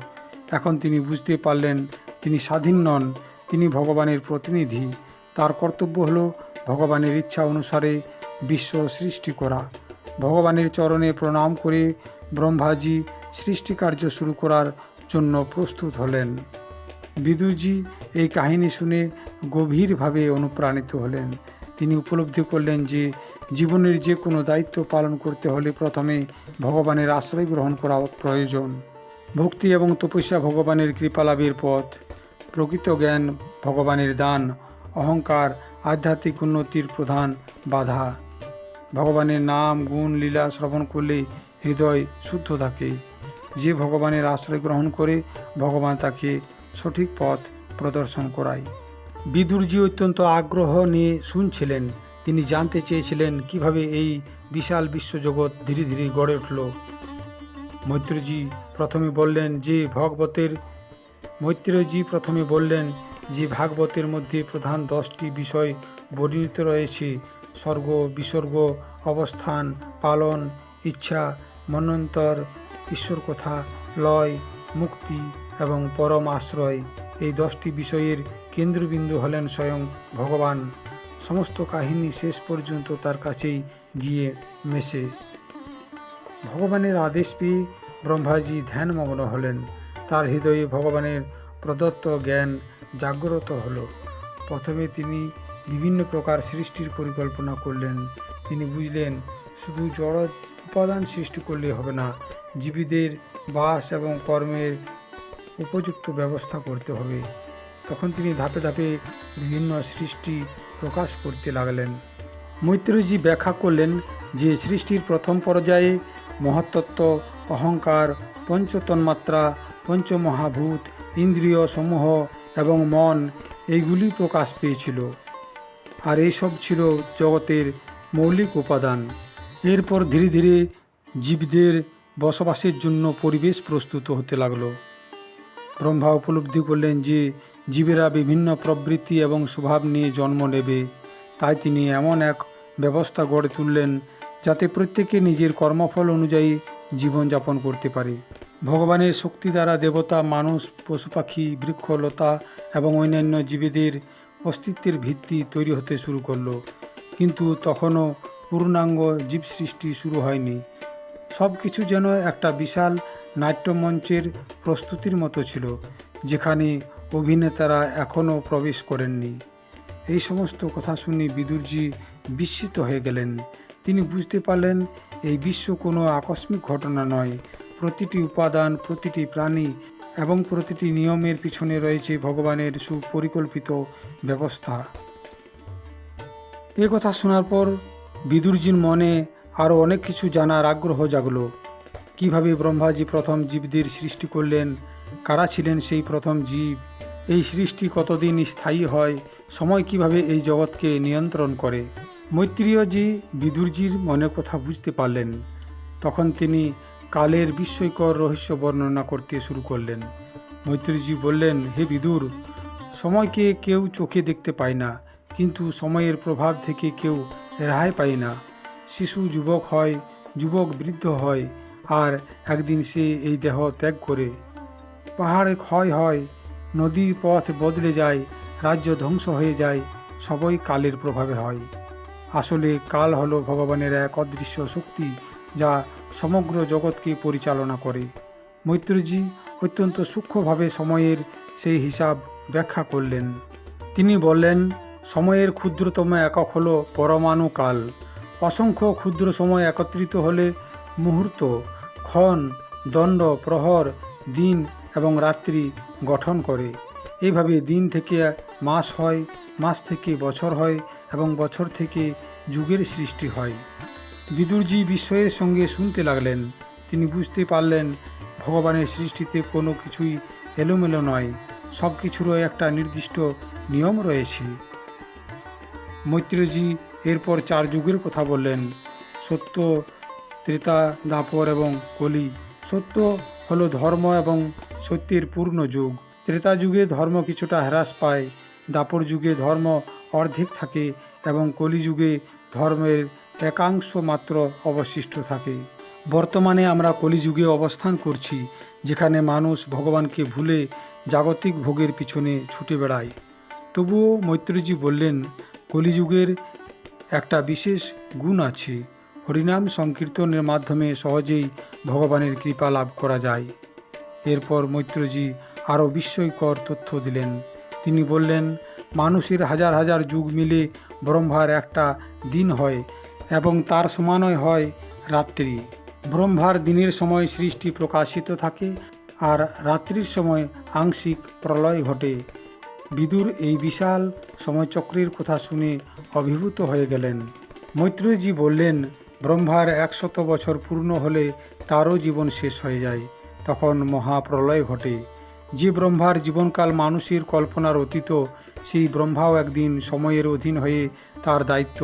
এখন তিনি বুঝতে পারলেন তিনি স্বাধীন নন, তিনি ভগবানের প্রতিনিধি। তার কর্তব্য হল ভগবানের ইচ্ছা অনুসারে বিশ্ব সৃষ্টি করা। ভগবানের চরণে প্রণাম করে ব্রহ্মাজি সৃষ্টি কার্য শুরু করার জন্য প্রস্তুত হলেন। বিদুরজি এই কাহিনী শুনে গভীরভাবে অনুপ্রাণিত হলেন। তিনি উপলব্ধি করলেন যে জীবনের যে কোনো দায়িত্ব পালন করতে হলে প্রথমে ভগবানের আশ্রয় গ্রহণ করা প্রয়োজন। ভক্তি এবং তপস্যা ভগবানের কৃপা লাভের পথ, প্রকৃত জ্ঞান ভগবানের দান, অহংকার আধ্যাত্মিক উন্নতির প্রধান বাধা। ভগবানের নাম গুণ লীলা শ্রবণ করলে হৃদয় শুদ্ধ থাকে। যে ভগবানের আশ্রয় গ্রহণ করে ভগবান তাকে সঠিক পথ প্রদর্শন করায়। বিদুরজি অত্যন্ত আগ্রহ নিয়ে শুনছিলেন। তিনি জানতে চেয়েছিলেন কিভাবে এই বিশাল বিশ্বজগৎ ধীরে ধীরে গড়ে উঠল। মৈত্রেয়জি প্রথমে বললেন যে ভাগবতের মধ্যে প্রধান 10টি বিষয় বর্ণিত রয়েছে: স্বর্গ, বিসর্গ, অবস্থান, পালন, ইচ্ছা, মন্বন্তর, ঈশ্বর কথা, লয়, মুক্তি এবং পরম আশ্রয়। এই 10টি বিষয়ের কেন্দ্রবিন্দু হলেন স্বয়ং ভগবান। সমস্ত কাহিনী শেষ পর্যন্ত তার কাছেই গিয়ে মেশে। ভগবানের আদেশ পেয়ে ব্রহ্মাজি ধ্যানমগ্ন হলেন। তার হৃদয়ে ভগবানের প্রদত্ত জ্ঞান জাগ্রত হল। প্রথমে তিনি বিভিন্ন প্রকার সৃষ্টির পরিকল্পনা করলেন। তিনি বুঝলেন শুধু জড় উপাদান সৃষ্টি করলে হবে না, জীবীদের বাস এবং কর্মের উপযুক্ত ব্যবস্থা করতে হবে। তখন তিনি ধাপে ধাপে বিভিন্ন সৃষ্টি প্রকাশ করতে লাগলেন। মৈত্রেয়জি ব্যাখ্যা করলেন যে সৃষ্টির প্রথম পর্যায়ে মহত্তত্ত্ব, অহংকার, পঞ্চতন্মাত্রা, পঞ্চমহাভূত, ইন্দ্রিয় সমূহ এবং মন এইগুলি প্রকাশ পেয়েছিল, আর এইসব ছিল জগতের মৌলিক উপাদান। এরপর ধীরে ধীরে জীবদের বসবাসের জন্য পরিবেশ প্রস্তুত হতে লাগলো। ব্রহ্মা উপলব্ধি করলেন যে জীবেরা বিভিন্ন প্রবৃত্তি এবং স্বভাব নিয়ে জন্ম নেবে। তাই তিনি এমন এক ব্যবস্থা গড়ে তুললেন যাতে প্রত্যেকে নিজের কর্মফল অনুযায়ী জীবনযাপন করতে পারে। ভগবানের শক্তি দ্বারা দেবতা, মানুষ, পশু পাখি, বৃক্ষলতা এবং অন্যান্য জীবেদের অস্তিত্বের ভিত্তি তৈরি হতে শুরু করলো। কিন্তু তখনও পূর্ণাঙ্গ জীব সৃষ্টি শুরু হয়নি। সব কিছু যেন একটা বিশাল নাট্যমঞ্চের প্রস্তুতির মতো ছিল, যেখানে অভিনেতারা এখনও প্রবেশ করেননি। এই সমস্ত কথা শুনে বিদুরজি বিস্মিত হয়ে গেলেন। তিনি বুঝতে পারলেন এই বিশ্ব কোনো আকস্মিক ঘটনা নয়। প্রতিটি উপাদান, প্রতিটি প্রাণী এবং প্রতিটি নিয়মের পিছনে রয়েছে ভগবানের সুপরিকল্পিত ব্যবস্থা। এ কথা শোনার পর বিদুরজির মনে আরও অনেক কিছু জানার আগ্রহ জাগল। কিভাবে ব্রহ্মাজি প্রথম জীবদের সৃষ্টি করলেন, কারা ছিলেন সেই প্রথম জীব, এই সৃষ্টি কতদিন স্থায়ী হয়, সময় কিভাবে এই জগৎকে নিয়ন্ত্রণ করে। মৈত্রেয়জি বিদুরজির মনের কথা বুঝতে পারলেন। তখন তিনি কালের বিস্ময়কর রহস্য বর্ণনা করতে শুরু করলেন। মৈত্রেয়জি বললেন, হে বিদুর, সময়কে কেউ চোখে দেখতে পায় না, কিন্তু সময়ের প্রভাব থেকে কেউ রেহাই পায় না। শিশু যুবক হয়, যুবক বৃদ্ধ হয়, আর একদিন সে এই দেহ ত্যাগ করে। পাহাড়ে ক্ষয় হয়, নদীর পথ বদলে যায়, রাজ্য ধ্বংস হয়ে যায়, সবই কালের প্রভাবে হয়। আসলে কাল হলো ভগবানের এক অদৃশ্য শক্তি, যা সমগ্র জগৎকে পরিচালনা করে। মৈত্রজি অত্যন্ত সূক্ষ্মভাবে সময়ের সেই হিসাব ব্যাখ্যা করলেন। তিনি বললেন, সময়ের ক্ষুদ্রতম একক হল পরমাণু কাল। অসংখ্য ক্ষুদ্র সময় একত্রিত হলে মুহূর্ত, ক্ষণ, দণ্ড, প্রহর, দিন এবং রাত্রি গঠন করে। এইভাবে দিন থেকে মাস হয়, মাস থেকে বছর হয় এবং বছর থেকে যুগের সৃষ্টি হয়। বিদুরজি বিস্ময়ের সঙ্গে শুনতে লাগলেন। তিনি বুঝতে পারলেন ভগবানের সৃষ্টিতে কোনো কিছুই এলোমেলো নয়, সব কিছুরও একটা নির্দিষ্ট নিয়ম রয়েছে। মৈত্রেয়জি এরপর 4 যুগের কথা বললেন: সত্য, ত্রেতা, দ্বাপর এবং কলি। সত্য হলো ধর্ম এবং সত্যের পূর্ণ যুগ। ত্রেতা যুগে ধর্ম কিছুটা হ্রাস পায়, দ্বাপর যুগে ধর্ম অর্ধেক থাকে এবং কলিযুগে ধর্মের একাংশ মাত্র অবশিষ্ট থাকে। বর্তমানে আমরা কলিযুগে অবস্থান করছি, যেখানে মানুষ ভগবানকে ভুলে জাগতিক ভোগের পিছনে ছুটে বেড়ায়। তবুও মৈত্রেয়জি বললেন, কলিযুগের একটা বিশেষ গুণ আছে। হরিনাম সংকীর্তনের মাধ্যমে সহজেই ভগবানের কৃপা লাভ করা যায়। এরপর মৈত্রেয়জি আরও বিস্ময়কর তথ্য দিলেন। তিনি বললেন, মানুষের হাজার হাজার যুগ মিলে ব্রহ্মার একটা দিন হয় এবং তার সমানই হয় রাত্রি। ব্রহ্মার দিনের সময় সৃষ্টি প্রকাশিত থাকে আর রাত্রির সময় আংশিক প্রলয় ঘটে। বিদুর এই বিশাল সময়চক্রের কথা শুনে অভিভূত হয়ে গেলেন। মৈত্রেয়জি বললেন, ব্রহ্মার 100 বছর পূর্ণ হলে তারও জীবন শেষ হয়ে যায়। তখন মহাপ্রলয় ঘটে। যে ব্রহ্মার জীবনকাল মানুষের কল্পনার অতীত, সেই ব্রহ্মাও একদিন সময়ের অধীন হয়ে তার দায়িত্ব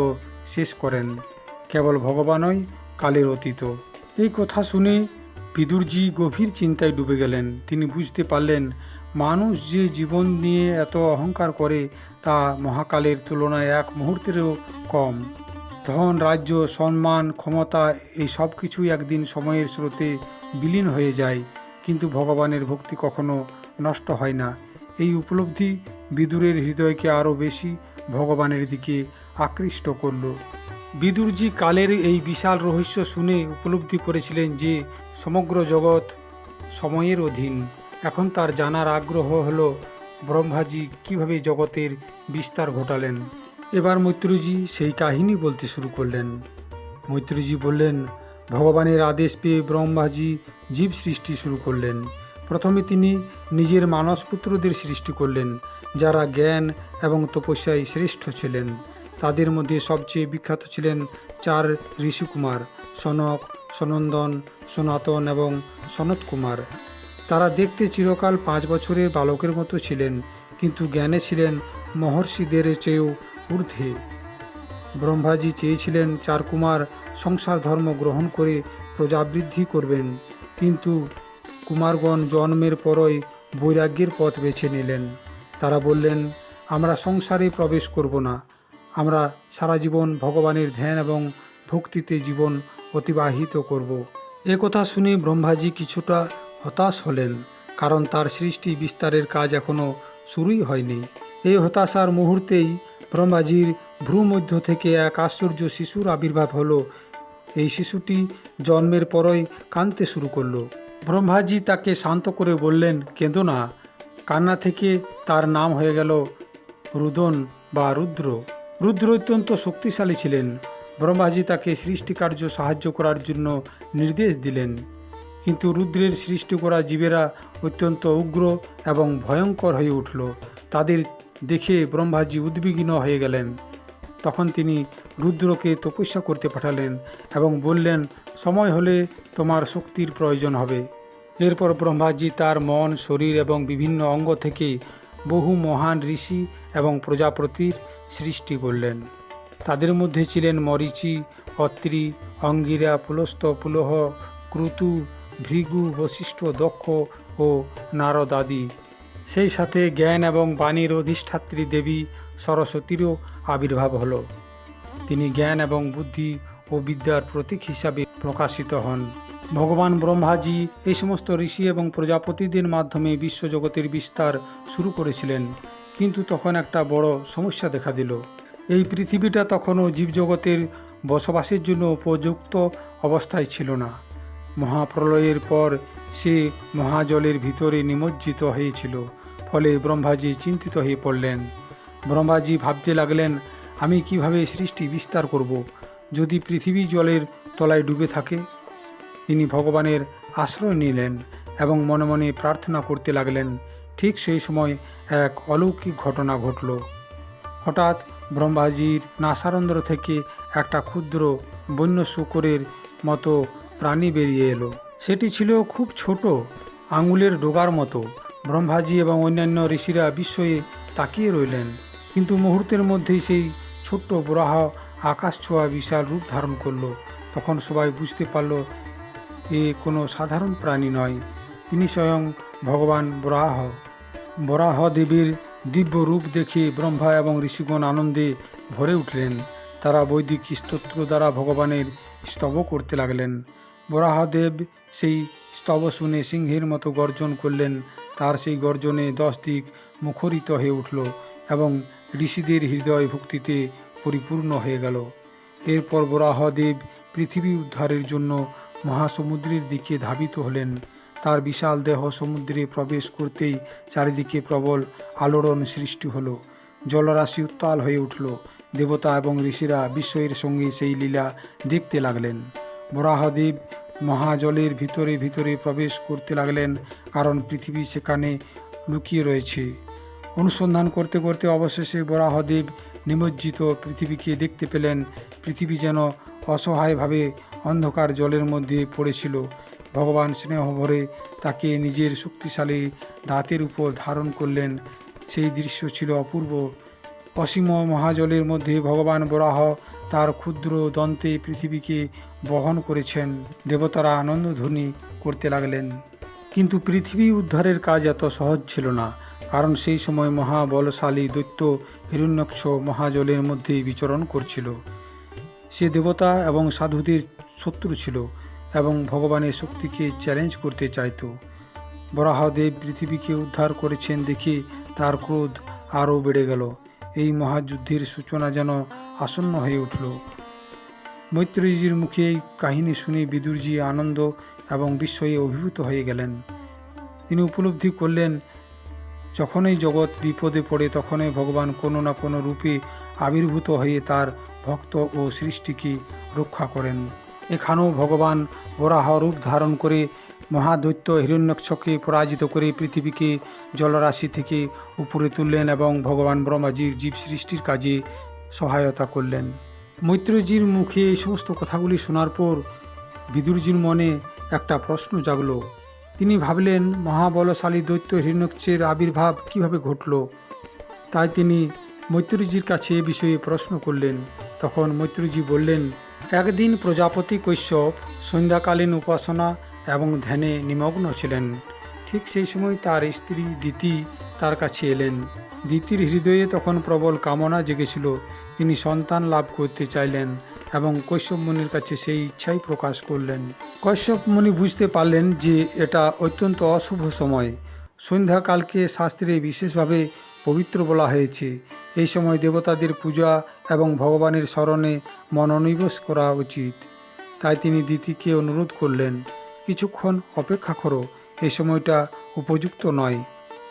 শেষ করেন। কেবল ভগবানই কালের অতীত। এই কথা শুনে বিদুরজি গভীর চিন্তায় ডুবে গেলেন। তিনি বুঝতে পারলেন, মানুষ যে জীবন নিয়ে এত অহংকার করে তা মহাকালের তুলনায় এক মুহূর্তেরও কম। ধন, রাজ্য, সম্মান, ক্ষমতা এই সব কিছুই একদিন সময়ের স্রোতে বিলীন হয়ে যায়, কিন্তু ভগবানের ভক্তি কখনো নষ্ট হয় না। এই উপলব্ধি বিদুরের হৃদয়কে আরও বেশি ভগবানের দিকে আকৃষ্ট করল। বিদুরজি কালের এই বিশাল রহস্য শুনে উপলব্ধি করেছিলেন যে সমগ্র জগৎ সময়ের অধীন। এখন তার জানার আগ্রহ হল ব্রহ্মাজি কিভাবে জগতের বিস্তার ঘটালেন। এবার মৈত্রেয়জি সেই কাহিনী বলতে শুরু করলেন। মৈত্রেয়জি বললেন, ভগবানের আদেশ পেয়ে ব্রহ্মাজি জীব সৃষ্টি শুরু করলেন। প্রথমে তিনি নিজের মানসপুত্রদের সৃষ্টি করলেন, যারা জ্ঞান এবং তপস্যায় শ্রেষ্ঠ ছিলেন। তাদের মধ্যে সবচেয়ে বিখ্যাত ছিলেন 4 ঋষিকুমার: সনক, সনন্দন, সনাতন এবং সনত কুমার। তারা দেখতে চিরকাল 5 বছরের বালকের মতো ছিলেন, কিন্তু জ্ঞানে ছিলেন মহর্ষিদের চেয়েও ঊর্ধ্বে। ব্রহ্মাজি চেয়েছিলেন 4 কুমার সংসার ধর্ম গ্রহণ করে প্রজাবৃদ্ধি করবেন, কিন্তু কুমারগণ জন্মের পরই বৈরাগ্যের পথ বেছে নিলেন। তারা বললেন, আমরা সংসারে প্রবেশ করব না, আমরা সারা জীবন ভগবানের ধ্যান এবং ভক্তিতে জীবন অতিবাহিত করব। এ কথা শুনে ব্রহ্মাজি কিছুটা হতাশ হলেন, কারণ তার সৃষ্টি বিস্তারের কাজ এখনও শুরুই হয়নি। এই হতাশার মুহূর্তেই ব্রহ্মাজির ভ্রূমধ্য থেকে এক আশ্চর্য শিশুর আবির্ভাব হলো। এই শিশুটি জন্মের পরই কাঁদতে শুরু করলো। ব্রহ্মাজি তাকে শান্ত করে বললেন, কেঁদো না। কান্না থেকে তার নাম হয়ে গেল রুদন বা রুদ্র। রুদ্র অত্যন্ত শক্তিশালী ছিলেন। ব্রহ্মাজি তাকে সৃষ্টিকার্য সাহায্য করার জন্য নির্দেশ দিলেন, কিন্তু রুদ্রের সৃষ্টি করা জীবেরা অত্যন্ত উগ্র এবং ভয়ঙ্কর হয়ে উঠল। তাদের দেখে ব্রহ্মাজি উদ্বিগ্ন হয়ে গেলেন। তখন তিনি রুদ্রকে তপস্যা করতে পাঠালেন এবং বললেন, সময় হলে তোমার শক্তির প্রয়োজন হবে। এরপর ব্রহ্মাজি তার মন, শরীর এবং বিভিন্ন অঙ্গ থেকে বহু মহান ঋষি এবং প্রজাপতির সৃষ্টি করলেন। তাদের মধ্যে ছিলেন মরীচি, অত্রি, অঙ্গিরা, পুলস্ত, পুলহ, ক্রতু, ভৃগু, বশিষ্ঠ, দক্ষ ও নারদ আদি। সেই সাথে জ্ঞান এবং বাণীর অধিষ্ঠাত্রী দেবী সরস্বতীরও আবির্ভাব হল। তিনি জ্ঞান এবং বুদ্ধি ও বিদ্যার প্রতীক হিসাবে প্রকাশিত হন। ভগবান ব্রহ্মাজি এই সমস্ত ঋষি এবং প্রজাপতিদের মাধ্যমে বিশ্বজগতের বিস্তার শুরু করেছিলেন, কিন্তু তখন একটা বড় সমস্যা দেখা দিল। এই পৃথিবীটা তখনও জীবজগতের বসবাসের জন্য উপযুক্ত অবস্থায় ছিল না। মহাপ্রলয়ের পর সে মহাজলের ভিতরে নিমজ্জিত হয়েছিল। ফলে ব্রহ্মাজি চিন্তিত হয়ে পড়লেন। ব্রহ্মাজি ভাবতে লাগলেন, আমি কিভাবে সৃষ্টি বিস্তার করব যদি পৃথিবী জলের তলায় ডুবে থাকে। তিনি ভগবানের আশ্রয় নিলেন এবং মনে মনে প্রার্থনা করতে লাগলেন। ঠিক সেই সময় এক অলৌকিক ঘটনা ঘটল। হঠাৎ ব্রহ্মাজির নাসারন্ধ্র থেকে একটা ক্ষুদ্র বন্য শূকরের মতো প্রাণী বেরিয়ে এলো। সেটি ছিল খুব ছোট, আঙুলের ডোগার মতো। ব্রহ্মাজি এবং অন্যান্য ঋষিরা বিস্ময়ে তাকিয়ে রইলেন। কিন্তু মুহূর্তের মধ্যেই সেই ছোট্ট বরাহ আকাশ ছোঁয়া বিশাল রূপ ধারণ করলো। তখন সবাই বুঝতে পারল এ কোনো সাধারণ প্রাণী নয়, তিনি স্বয়ং ভগবান বরাহ। বরাহ দেবীর দিব্য রূপ দেখে ব্রহ্মা এবং ঋষিগণ আনন্দে ভরে উঠলেন। তারা বৈদিক স্তোত্র দ্বারা ভগবানের স্তব করতে লাগলেন। বরাহদেব সেই স্তব শুনে সিংহের মতো গর্জন করলেন। তার সেই গর্জনে 10 দিক মুখরিত হয়ে উঠল এবং ঋষিদের হৃদয় ভক্তিতে পরিপূর্ণ হয়ে গেল। এরপর বরাহদেব পৃথিবী উদ্ধারের জন্য মহাসমুদ্রের দিকে ধাবিত হলেন। তার বিশাল দেহ সমুদ্রে প্রবেশ করতেই চারিদিকে প্রবল আলোড়ন সৃষ্টি হলো। জলরাশি উত্তাল হয়ে উঠল। দেবতা এবং ঋষিরা বিস্ময়ের সঙ্গে সেই লীলা দেখতে লাগলেন। বরাহদেব মহাজলের ভিতরে ভিতরে প্রবেশ করতে লাগলেন, কারণ পৃথিবী সেখানে লুকিয়ে রয়েছে। অনুসন্ধান করতে করতে অবশেষে বরাহদেব নিমজ্জিত পৃথিবীকে দেখতে পেলেন। পৃথিবী যেন অসহায়ভাবে অন্ধকার জলের মধ্যে পড়েছিল। ভগবান স্নেহভরে তাকে নিজের শক্তিশালী দাঁতের উপর ধারণ করলেন। সেই দৃশ্য ছিল অপূর্ব। অসীম মহাজলের মধ্যে ভগবান বরাহ তার ক্ষুদ্র দন্তে পৃথিবীকে বহন করেছেন। দেবতারা আনন্দধ্বনি করতে লাগলেন। কিন্তু পৃথিবী উদ্ধারের কাজ এত সহজ ছিল না, কারণ সেই সময় মহাবলশালী দৈত্য হিরণ্যাক্ষ মহাজলের মধ্যে বিচরণ করছিল। সে দেবতা এবং সাধুদের শত্রু ছিল এবং ভগবানের শক্তিকে চ্যালেঞ্জ করতে চাইত। বরাহদেব পৃথিবীকে উদ্ধার করেছেন দেখে তার ক্রোধ আরও বেড়ে গেল। এই মহাযুদ্ধের সূচনা যেন আসন্ন হয়ে উঠল। মৈত্রেয়ীজির মুখে এই কাহিনী শুনে বিদুরজি আনন্দ এবং বিস্ময়ে অভিভূত হয়ে গেলেন। তিনি উপলব্ধি করলেন, যখনই জগৎ বিপদে পড়ে তখনই ভগবান কোনো না কোনো রূপে আবির্ভূত হয়ে তার ভক্ত ও সৃষ্টিকে রক্ষা করেন। এখানেও ভগবান বরাহ রূপ ধারণ করে মহাদৈত্য হিরণ্যাক্ষকে পরাজিত করে পৃথিবীকে জলরাশি থেকে উপরে তুললেন এবং ভগবান ব্রহ্মাজির জীব সৃষ্টির কাজে সহায়তা করলেন। মৈত্রেয়ীজির মুখে এই সমস্ত কথাগুলি শোনার পর বিদুরজির মনে একটা প্রশ্ন জাগল। তিনি ভাবলেন, মহাবলশালী দৈত্য হিরণ্যাক্ষের আবির্ভাব কিভাবে ঘটল। তাই তিনি মৈত্রেয়ীজির কাছে এ বিষয়ে প্রশ্ন করলেন। তখন মৈত্রেয়ীজি বললেন, একদিন প্রজাপতি কৈশ্যপ সন্ধ্যাকালীন উপাসনা এবং ধ্যানে নিমগ্ন ছিলেন। ঠিক সেই সময় তার স্ত্রী দিতি তার কাছে এলেন। দিতির হৃদয়ে তখন প্রবল কামনা জেগেছিল। তিনি সন্তান লাভ করতে চাইলেন এবং কৈশ্যপ মুনির কাছে সেই ইচ্ছাই প্রকাশ করলেন। কৈশ্যপ মুনি বুঝতে পারলেন যে এটা অত্যন্ত অশুভ সময়। সন্ধ্যাকালকে শাস্ত্রে বিশেষভাবে পবিত্র বলা হয়েছে। এই সময় দেবতাদের পূজা এবং ভগবানের স্মরণে মনোনিবেশ করা উচিত। তাই তিনি দিতিকে অনুরোধ করলেন, কিছুক্ষণ অপেক্ষা করো, এই সময়টা উপযুক্ত নয়।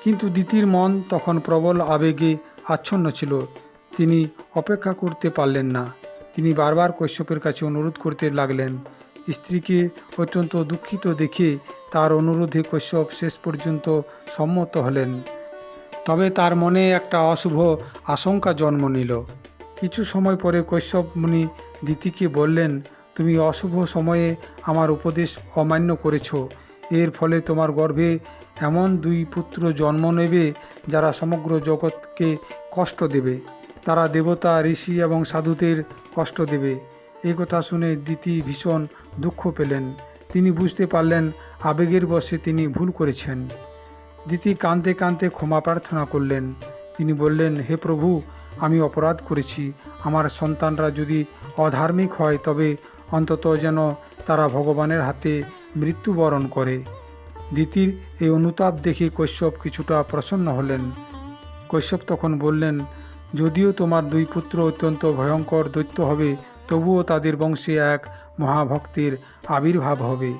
কিন্তু দিতির মন তখন প্রবল আবেগে আচ্ছন্ন ছিল। তিনি অপেক্ষা করতে পারলেন না। তিনি বারবার কৈশ্যপের কাছে অনুরোধ করতে লাগলেন। স্ত্রীকে অত্যন্ত দুঃখিত দেখে তার অনুরোধে কৈশ্যপ শেষ পর্যন্ত সম্মত হলেন। তবে তার মনে একটা অশুভ আশঙ্কা জন্ম নিল। কিছু সময় পরে কৈশ্যপ মুনি দিতিকে বললেন, তুমি অশুভ সময়ে আমার উপদেশ অমান্য করেছ। এর ফলে তোমার গর্ভে এমন 2 পুত্র জন্ম নেবে যারা সমগ্র জগৎকে কষ্ট দেবে। তারা দেবতা, ঋষি এবং সাধুদের কষ্ট দেবে। এই কথা শুনে দিতি ভীষণ দুঃখ পেলেন। তিনি বুঝতে পারলেন আবেগের বশে তিনি ভুল করেছেন। দিতি কাঁদতে কাঁদতে ক্ষমা প্রার্থনা করলেন। তিনি বললেন, হে প্রভু, আমি অপরাধ করেছি। আমার সন্তানরা যদি অধার্মিক হয় তবে অন্তত যেন তারা ভগবানের হাতে মৃত্যুবরণ করে। দিতির এই অনুতাপ দেখে কৈশ্যপ কিছুটা প্রসন্ন হলেন। কৈশ্যপ তখন বললেন, যদিও তোমার 2 পুত্র অত্যন্ত ভয়ঙ্কর দৈত্য হবে, তবুও তাদের বংশে এক মহাভক্তের আবির্ভাব হবে।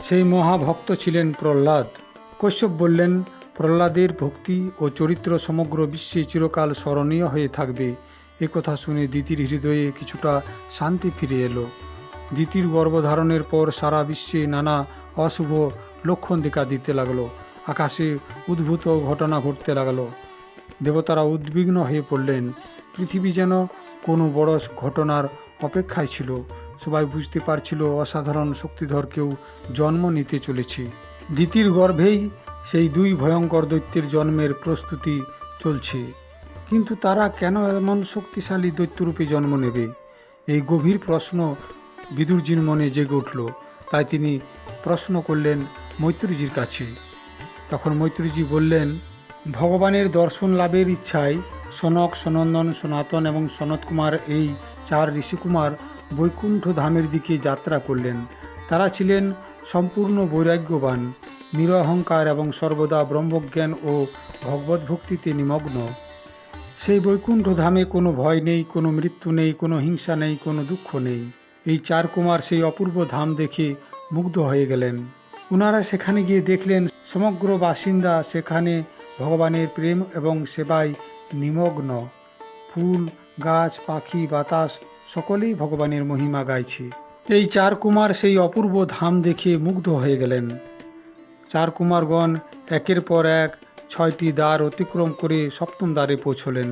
সেই মহাভক্ত ছিলেন প্রহ্লাদ। কশ্যপ বললেন, প্রহ্লাদের ভক্তি ও চরিত্র সমগ্র বিশ্বে চিরকাল স্মরণীয় হয়ে থাকবে। এ কথা শুনে দিতির হৃদয়ে কিছুটা শান্তি ফিরে এলো। দিতির গর্ভধারণের পর সারা বিশ্বে নানা অশুভ লক্ষণ দেখা দিতে লাগলো। আকাশে উদ্ভূত ঘটনা ঘটতে লাগলো। দেবতারা উদ্বিগ্ন হয়ে পড়লেন। পৃথিবী যেন কোনো বড় ঘটনার অপেক্ষায় ছিল। সবাই বুঝতে পারছিল অসাধারণ শক্তিধর কেউ জন্ম নিতে চলেছে। দিতির গর্ভেই সেই দুই ভয়ঙ্কর দৈত্যের জন্মের প্রস্তুতি চলছে। কিন্তু তারা কেন এমন শক্তিশালী দৈত্যরূপে জন্ম নেবে? এই গভীর প্রশ্ন বিদুরজির মনে জেগে উঠল। তাই তিনি প্রশ্ন করলেন মৈত্রীজির কাছে। তখন মৈত্রীজি বললেন, ভগবানের দর্শন লাভের ইচ্ছায় সনক, সনন্দন, সনাতন এবং সনত কুমার এই 4 ঋষিকুমার বৈকুণ্ঠ ধামের দিকে যাত্রা করলেন। তারা ছিলেন সম্পূর্ণ বৈরাগ্যবান, নিরহংকার এবং সর্বদা ব্রহ্মজ্ঞান ও ভগবত ভক্তিতে নিমগ্ন। সেই বৈকুণ্ঠ ধামে কোনো ভয় নেই, কোনো মৃত্যু নেই, কোনো হিংসা নেই, কোনো দুঃখ নেই। এই 4 কুমার সেই অপূর্ব ধাম দেখে মুগ্ধ হয়ে গেলেন। ওনারা সেখানে গিয়ে দেখলেন সমগ্র বাসিন্দা সেখানে ভগবানের প্রেম এবং সেবায় নিমগ্ন। ফুল, গাছ, পাখি, বাতাস সকলেই ভগবানের মহিমা গাইছে। এই 4 কুমার সেই অপূর্ব ধাম দেখে মুগ্ধ হয়ে গেলেন। 4 কুমারগণ একের পর এক 6টি দ্বার অতিক্রম করে 7ম দ্বারে পৌঁছলেন।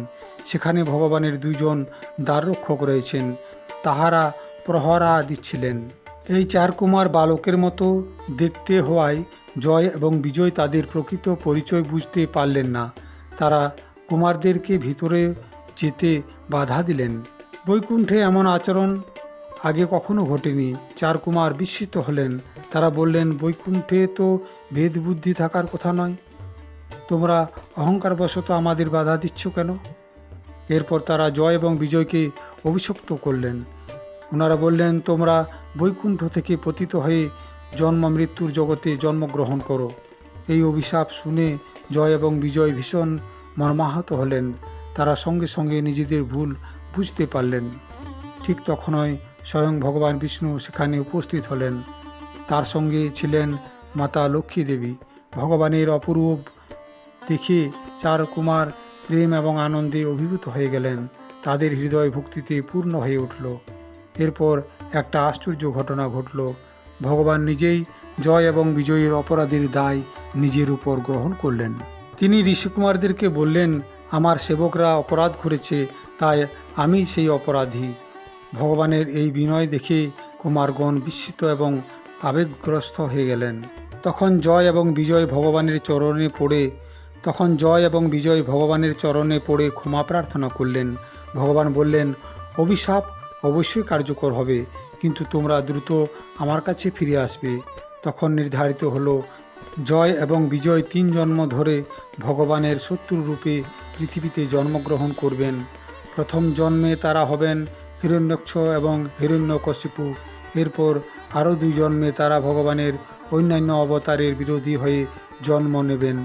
সেখানে ভগবানের 2 জন দ্বাররক্ষক রয়েছেন, তাহারা প্রহরা দিচ্ছিলেন। এই 4 কুমার বালকের মতো দেখতে হওয়ায় জয় এবং বিজয় তাদের প্রকৃত পরিচয় বুঝতে পারলেন না। তারা কুমারদেরকে ভিতরে যেতে বাধা দিলেন। বৈকুণ্ঠে এমন আচরণ আগে কখনো ঘটেনি। 4 কুমার বিস্মিত হলেন। তারা বললেন, বৈকুণ্ঠে তো ভেদ বুদ্ধি থাকার কথা নয়, তোমরা অহংকারবশত আমাদের বাধা দিচ্ছ কেন? এরপর তারা জয় এবং বিজয়কে অভিশপ্ত করলেন। ওনারা বললেন, তোমরা বৈকুণ্ঠ থেকে পতিত হয়ে জন্ম মৃত্যুর জগতে জন্মগ্রহণ করো। এই অভিশাপ শুনে জয় এবং বিজয় ভীষণ মর্মাহত হলেন। তারা সঙ্গে সঙ্গে নিজেদের ভুল বুঝতে পারলেন। ঠিক তখনই স্বয়ং ভগবান বিষ্ণু সেখানে উপস্থিত হলেন। তার সঙ্গে ছিলেন মাতা লক্ষ্মী দেবী। ভগবানের অপরূপ দেখে 4 কুমার প্রেম এবং আনন্দে অভিভূত হয়ে গেলেন। তাদের হৃদয় ভক্তিতে পূর্ণ হয়ে উঠল। এরপর একটা আশ্চর্য ঘটনা ঘটল। ভগবান নিজেই জয় এবং বিজয়ের অপরাধের দায় নিজের উপর গ্রহণ করলেন। তিনি ঋষিকুমারদেরকে বললেন, আমার সেবকরা অপরাধ করেছে, তাই আমি সেই অপরাধী। ভগবানের এই বিনয় দেখে কুমারগণ বিস্মিত এবং আবেগগ্রস্ত হয়ে গেলেন। তখন জয় এবং বিজয় ভগবানের চরণে পড়ে ক্ষমা প্রার্থনা করলেন। ভগবান বললেন, অভিশাপ অবশ্যই কার্যকর হবে, কিন্তু তোমরা দ্রুত আমার কাছে ফিরে আসবে। তখন নির্ধারিত হলো জয় এবং বিজয় 3 জন্ম ধরে ভগবানের শত্রু রূপে পৃথিবীতে জন্মগ্রহণ করবেন। প্রথম জন্মে তারা হবেন হিরণ্যাক্ষ এবং হিরণ্যকশিপু। এরপর আরও 2 জন্মে তারা ভগবানের অন্যান্য অবতারের বিরোধী হয়ে জন্ম নেবেন।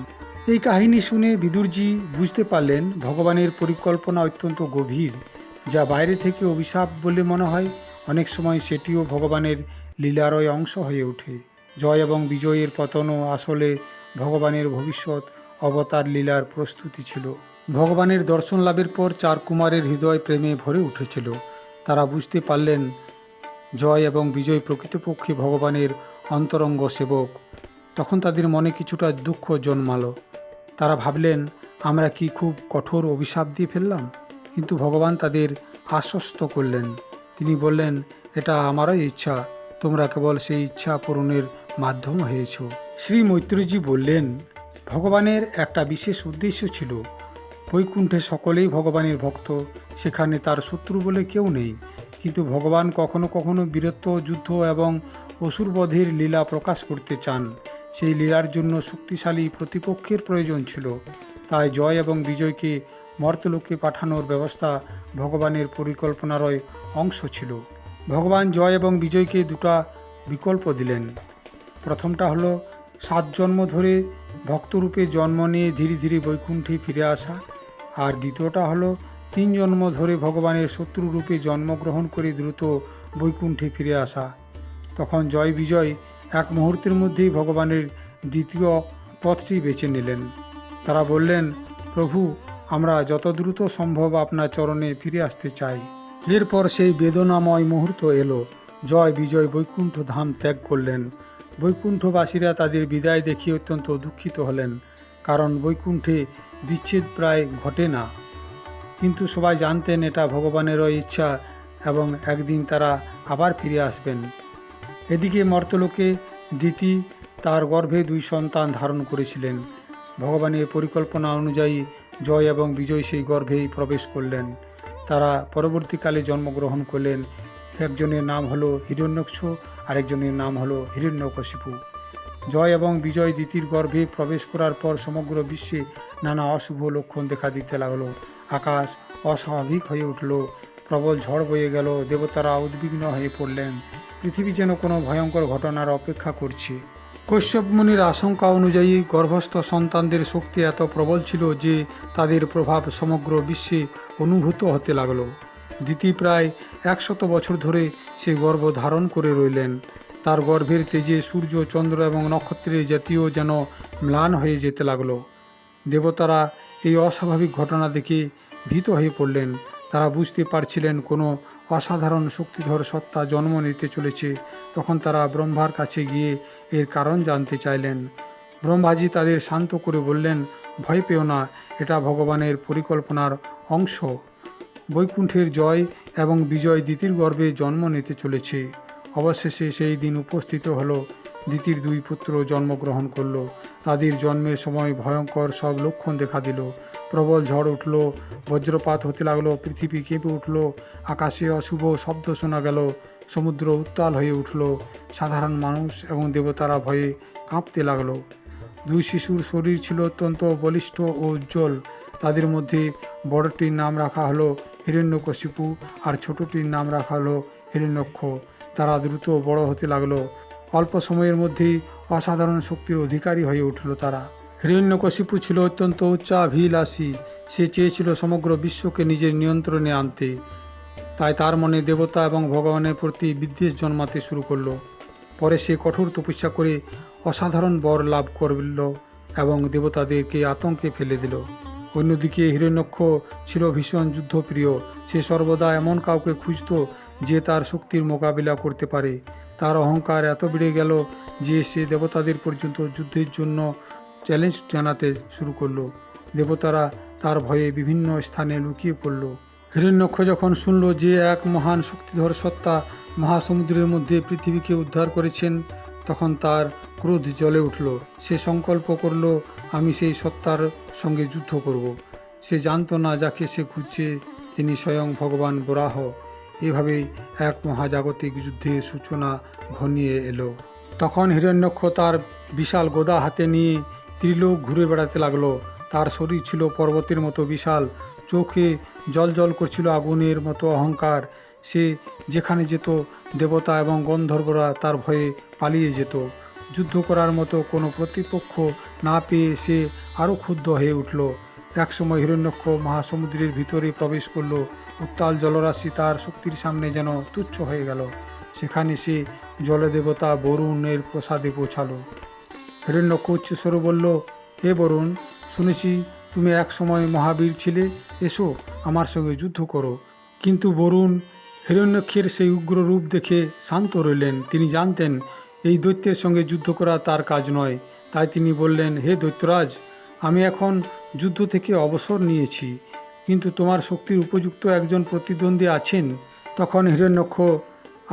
এই কাহিনী শুনে বিদুরজি বুঝতে পারলেন ভগবানের পরিকল্পনা অত্যন্ত গভীর। যা বাইরে থেকে অভিশাপ বলে মনে হয়, অনেক সময় সেটিও ভগবানের লীলারই অংশ হয়ে ওঠে। জয় এবং বিজয়ের পতনও আসলে ভগবানের ভবিষ্যৎ অবতার লীলার প্রস্তুতি ছিল। ভগবানের দর্শন লাভের পর 4 কুমারের হৃদয় প্রেমে ভরে উঠেছিল। তারা বুঝতে পারলেন জয় এবং বিজয় প্রকৃতপক্ষে ভগবানের অন্তরঙ্গ সেবক। তখন তাদের মনে কিছুটা দুঃখ জন্মালো। তারা ভাবলেন, আমরা কি খুব কঠোর অভিশাপ দিয়ে ফেললাম? কিন্তু ভগবান তাদের আশ্বস্ত করলেন। তিনি বললেন, এটা আমারই ইচ্ছা, তোমরা কেবল সেই ইচ্ছা পূরণের মাধ্যম হয়েছ। শ্রী মৈত্রীজি বললেন, ভগবানের একটা বিশেষ উদ্দেশ্য ছিল। বৈকুণ্ঠে সকলেই ভগবানের ভক্ত, সেখানে তার শত্রু বলে কেউ নেই। কিন্তু ভগবান কখনো কখনো বীরত্ব, যুদ্ধ এবং অসুরবধের লীলা প্রকাশ করতে চান। সেই লীলার জন্য শক্তিশালী প্রতিপক্ষের প্রয়োজন ছিল। তাই জয় এবং বিজয়কে মর্তলোকে পাঠানোর ব্যবস্থা ভগবানের পরিকল্পনারই অংশ ছিল। ভগবান জয় এবং বিজয়কে 2টা বিকল্প দিলেন। প্রথমটা হলো 7 জন্ম ধরে ভক্তরূপে জন্ম নিয়ে ধীরে ধীরে বৈকুণ্ঠে ফিরে আসা, আর দ্বিতীয়টা হলো 3 জন্ম ধরে ভগবানের শত্রুরূপে জন্মগ্রহণ করে দ্রুত বৈকুণ্ঠে ফিরে আসা। তখন জয় বিজয় এক মুহূর্তের মধ্যেই ভগবানের দ্বিতীয় পথটি বেছে নিলেন। তারা বললেন, প্রভু, আমরা যত দ্রুত সম্ভব আপনার চরণে ফিরে আসতে চাই। এরপর সেই বেদনাময় মুহূর্ত এলো। জয় বিজয় বৈকুণ্ঠ ধাম ত্যাগ করলেন। বৈকুণ্ঠবাসীরা তাদের বিদায় দেখিয়ে অত্যন্ত দুঃখিত হলেন, কারণ বৈকুণ্ঠে বিচ্ছেদ প্রায় ঘটে না। কিন্তু সবাই জানতেন এটা ভগবানেরও ইচ্ছা এবং একদিন তারা আবার ফিরে আসবেন। এদিকে মর্তলোকে দিতি তার গর্ভে 2 সন্তান ধারণ করেছিলেন। ভগবানের পরিকল্পনা অনুযায়ী জয় এবং বিজয় সেই গর্ভেই প্রবেশ করলেন। তারা পরবর্তীকালে জন্মগ্রহণ করলেন। একজনের নাম হলো হিরণ্যাক্ষ, আরেকজনের নাম হলো হিরণ্যকশিপু। জয় এবং বিজয় দিতির গর্ভে প্রবেশ করার পর সমগ্র বিশ্বে নানা অশুভ লক্ষণ দেখা দিতে লাগলো। আকাশ অস্বাভাবিক হয়ে উঠল, প্রবল ঝড় বয়ে গেল, দেবতারা উদ্বিগ্ন হয়ে পড়লেন। পৃথিবী যেন কোনো ভয়ঙ্কর ঘটনার অপেক্ষা করছে। কশ্যপ মুনির আশঙ্কা অনুযায়ী গর্ভস্থ সন্তানদের শক্তি এত প্রবল ছিল যে তাদের প্রভাব সমগ্র বিশ্বে অনুভূত হতে লাগলো। দিতি প্রায় 100 বছর ধরে সেই গর্ভ ধারণ করে রইলেন। তার গর্ভের তেজে সূর্য, চন্দ্র এবং নক্ষত্রের জাতীয় যেন ম্লান হয়ে যেতে লাগলো। দেবতারা এই অস্বাভাবিক ঘটনা দেখে ভীত হয়ে পড়লেন। তারা বুঝতে পারছিলেন কোনো অসাধারণ শক্তিধর সত্তা জন্ম নিতে চলেছে। তখন তারা ব্রহ্মার কাছে গিয়ে এর কারণ জানতে চাইলেন। ব্রহ্মাজি তাদের শান্ত করে বললেন, ভয় পেও না, এটা ভগবানের পরিকল্পনার অংশ। বৈকুণ্ঠের জয় এবং বিজয় দিতির গর্ভে জন্ম নিতে চলেছে। অবশেষে সেই দিন উপস্থিত হলো। দিতির 2 পুত্র জন্মগ্রহণ করল। তাদের জন্মের সময় ভয়ঙ্কর সব লক্ষণ দেখা দিল। প্রবল ঝড় উঠল, বজ্রপাত হতে লাগলো, পৃথিবী কেঁপে উঠল, আকাশে অশুভ শব্দ শোনা গেল, সমুদ্র উত্তাল হয়ে উঠল। সাধারণ মানুষ এবং দেবতারা ভয়ে কাঁপতে লাগলো। 2 শিশুর শরীর ছিল অত্যন্ত বলিষ্ঠ ও উজ্জ্বল। তাদের মধ্যে বড়টির নাম রাখা হলো হিরণ্যকশিপু আর ছোটটির নাম রাখা হলো হিরণ্যাক্ষ। তারা দ্রুত বড় হতে লাগলো। অল্প সময়ের মধ্যেই অসাধারণ শক্তির অধিকারী হয়ে উঠল তারা। হিরণ্যকশিপু ছিল অত্যন্ত উচ্চাভিলাষী। সে চেয়েছিল সমগ্র বিশ্বকে নিজের নিয়ন্ত্রণে আনতে। তাই তার মনে দেবতা এবং ভগবানের প্রতি বিদ্বেষ জন্মাতে শুরু করলো। পরে সে কঠোর তপস্যা করে অসাধারণ বর লাভ করল এবং দেবতাদেরকে আতঙ্কে ফেলে দিল। অন্যদিকে হিরণ্যাক্ষ ছিল ভীষণ যুদ্ধপ্রিয়। সে সর্বদা এমন কাউকে খুঁজত যে তার শক্তির মোকাবিলা করতে পারে। তার অহংকার এত বেড়ে গেল যে সে দেবতাদের পর্যন্ত যুদ্ধের জন্য চ্যালেঞ্জ জানাতে শুরু করলো। দেবতারা তার ভয়ে বিভিন্ন স্থানে লুকিয়ে পড়ল। হিরণ্যাক্ষ যখন শুনল যে এক মহান শক্তিধর সত্তা মহাসমুদ্রের মধ্যে পৃথিবীকে উদ্ধার করেছেন, তখন তার ক্রোধ জ্বলে উঠল। সে সংকল্প করল, আমি সেই সত্তার সঙ্গে যুদ্ধ করব। সে জানত না যাকে সে খুঁজছে তিনি স্বয়ং ভগবান বরাহ। এভাবেই এক মহাজাগতিক যুদ্ধের সূচনা ঘনিয়ে এলো। তখন হিরণ্যাক্ষ তার বিশাল গদা হাতে নিয়ে ত্রিলোক ঘুরে বেড়াতে লাগলো। তার শরীর ছিল পর্বতের মতো বিশাল, চোখে জ্বলজ্বল করছিল আগুনের মতো অহংকার। সে যেখানে যেত দেবতা এবং গন্ধর্বরা তার ভয়ে পালিয়ে যেত। যুদ্ধ করার মতো কোনো প্রতিপক্ষ না পেয়ে সে আরও ক্ষুব্ধ হয়ে উঠল। একসময় হিরণ্যাক্ষ মহাসমুদ্রের ভিতরে প্রবেশ করল। উত্তাল জলরাশি তার শক্তির সামনে যেন তুচ্ছ হয়ে গেল। সেখানে সে জলদেবতা বরুণের প্রসাদে পৌঁছালো। হিরণ্যাক্ষ উচ্চস্বরে বলল, হে বরুণ, শুনেছি তুমি এক সময় মহাবীর ছিলে, এসো আমার সঙ্গে যুদ্ধ করো। কিন্তু বরুণ হিরণ্যাক্ষের সেই উগ্র রূপ দেখে শান্ত রইলেন। তিনি জানতেন এই দৈত্যের সঙ্গে যুদ্ধ করা তার কাজ নয়। তাই তিনি বললেন, হে দৈত্যরাজ, আমি এখন যুদ্ধ থেকে অবসর নিয়েছি, কিন্তু তোমার শক্তির উপযুক্ত একজন প্রতিদ্বন্দ্বী আছেন। তখন হিরণ্যাক্ষ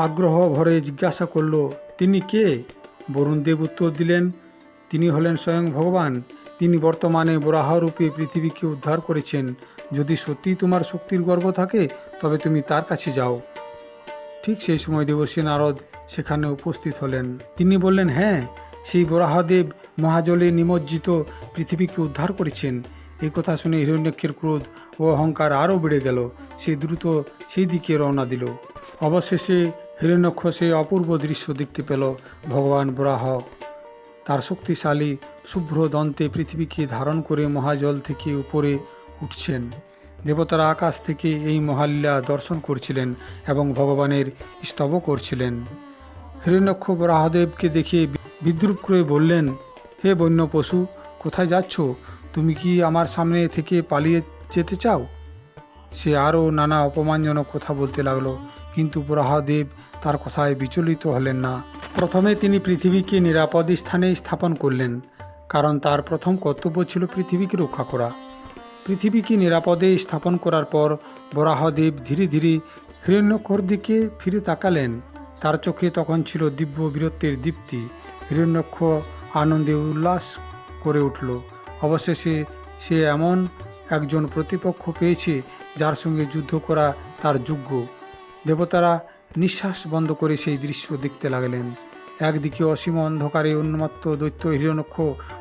আগ্রহ ভরে জিজ্ঞাসা করল, তিনি কে? বরুণদেব উত্তর দিলেন, তিনি হলেন স্বয়ং ভগবান। তিনি বর্তমানে বরাহরূপে পৃথিবীকে উদ্ধার করেছেন। যদি সত্যি তোমার শক্তির গর্ব থাকে তবে তুমি তার কাছে যাও। ঠিক সেই সময় দেবর্ষি নারদ সেখানে উপস্থিত হলেন। তিনি বললেন, হ্যাঁ, সেই বরাহদেব মহাজলে নিমজ্জিত পৃথিবীকে উদ্ধার করেছেন। এই কথা শুনে হিরণ্যাক্ষের ক্রোধ ও অহংকার আরও বেড়ে গেল। সে দ্রুত সেই দিকে রওনা দিল। অবশেষে হিরণ্যাক্ষ সেই অপূর্ব দৃশ্য দেখতে পেল। ভগবান বরাহ তার শক্তিশালী শুভ্র দন্তে পৃথিবীকে ধারণ করে মহাজল থেকে উপরে উঠছেন। দেবতারা আকাশ থেকে এই মহালীলা দর্শন করছিলেন এবং ভগবানের স্তব করছিলেন। হিরণ্যাক্ষ বরাহদেবকে দেখে বিদ্রুপ করে বললেন, হে বন্য পশু, কোথায় যাচ্ছ? তুমি কি আমার সামনে থেকে পালিয়ে যেতে চাও? সে আরও নানা অপমানজনক কথা বলতে লাগলো, কিন্তু বরাহদেব তার কথায় বিচলিত হলেন না। প্রথমে তিনি পৃথিবীকে নিরাপদ স্থানে স্থাপন করলেন, কারণ তার প্রথম কর্তব্য ছিল পৃথিবীকে রক্ষা করা। পৃথিবীকে নিরাপদে স্থাপন করার পর বরাহদেব ধীরে ধীরে হিরণ্যক্ষর দিকে ফিরে তাকালেন। তার চোখে তখন ছিল দিব্য বীরত্বের দীপ্তি। হিরণ্যক্ষ আনন্দে উল্লাস করে উঠল। অবশেষে সে এমন একজন প্রতিপক্ষ পেয়েছে যার সঙ্গে যুদ্ধ করা তার যোগ্য। দেবতারা নিঃশ্বাস বন্ধ করে সেই দৃশ্য দেখতে লাগলেন। একদিকে অসীম অন্ধকারে উন্মত্ত দৈত্য হিরণ্যক্ষ,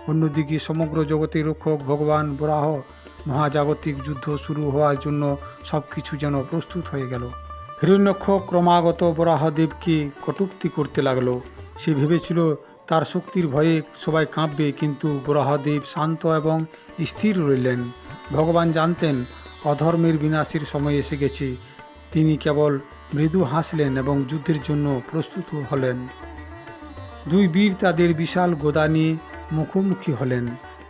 অন্যদিকে সমগ্র জগতের রক্ষক ভগবান বরাহ। মহাজাগতিক যুদ্ধ শুরু হওয়ার জন্য সব কিছু যেন প্রস্তুত হয়ে গেল। হিরণ্যক্ষ ক্রমাগত বরাহদেবকে কটূক্তি করতে লাগলো। সে ভেবেছিল তার শক্তির ভয়ে সবাই কাঁপবে, কিন্তু বরাহদেব শান্ত এবং স্থির রইলেন। ভগবান জানতেন অধর্মের বিনাশের সময় এসে গেছে। তিনি কেবল মৃদু হাসলেন এবং যুদ্ধের জন্য প্রস্তুত হলেন। দুই বীর তাদের বিশাল গদা নিয়ে মুখোমুখি হলেন।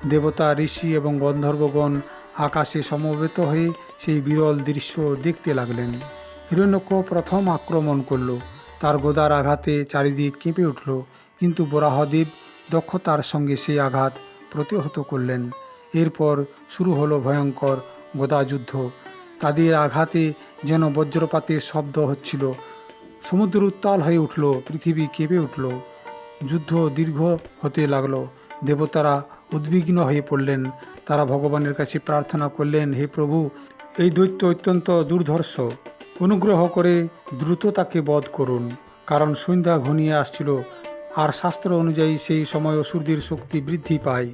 দেবতা, ঋষি এবং গন্ধর্বগণ আকাশে সমবেত হয়ে সেই বিরল দৃশ্য দেখতে লাগলেন। হিরণ্যক্ষ প্রথম আক্রমণ করল। তার গদার আঘাতে চারিদিক কেঁপে উঠল, কিন্তু বরাহদেব দক্ষতার সঙ্গে সেই আঘাত প্রতিহত করলেন। এরপর শুরু হলো ভয়ঙ্কর গদাযুদ্ধ। তাদের আঘাতে যেন বজ্রপাতের শব্দ হচ্ছিল। সমুদ্র উত্তাল হয়ে উঠল, পৃথিবী কেঁপে উঠল। যুদ্ধ দীর্ঘ হতে লাগলো। দেবতারা উদ্বিগ্ন হয়ে পড়লেন। তারা ভগবানের কাছে প্রার্থনা করলেন, হে প্রভু, এই দৈত্য অত্যন্ত দুর্ধর্ষ। অনুগ্রহ করে দ্রুত তাকে বধ করুন, কারণ সন্ধ্যা ঘনিয়ে আসছিল আর শাস্ত্র অনুযায়ী সেই সময় অসুরদের শক্তি বৃদ্ধি পায়।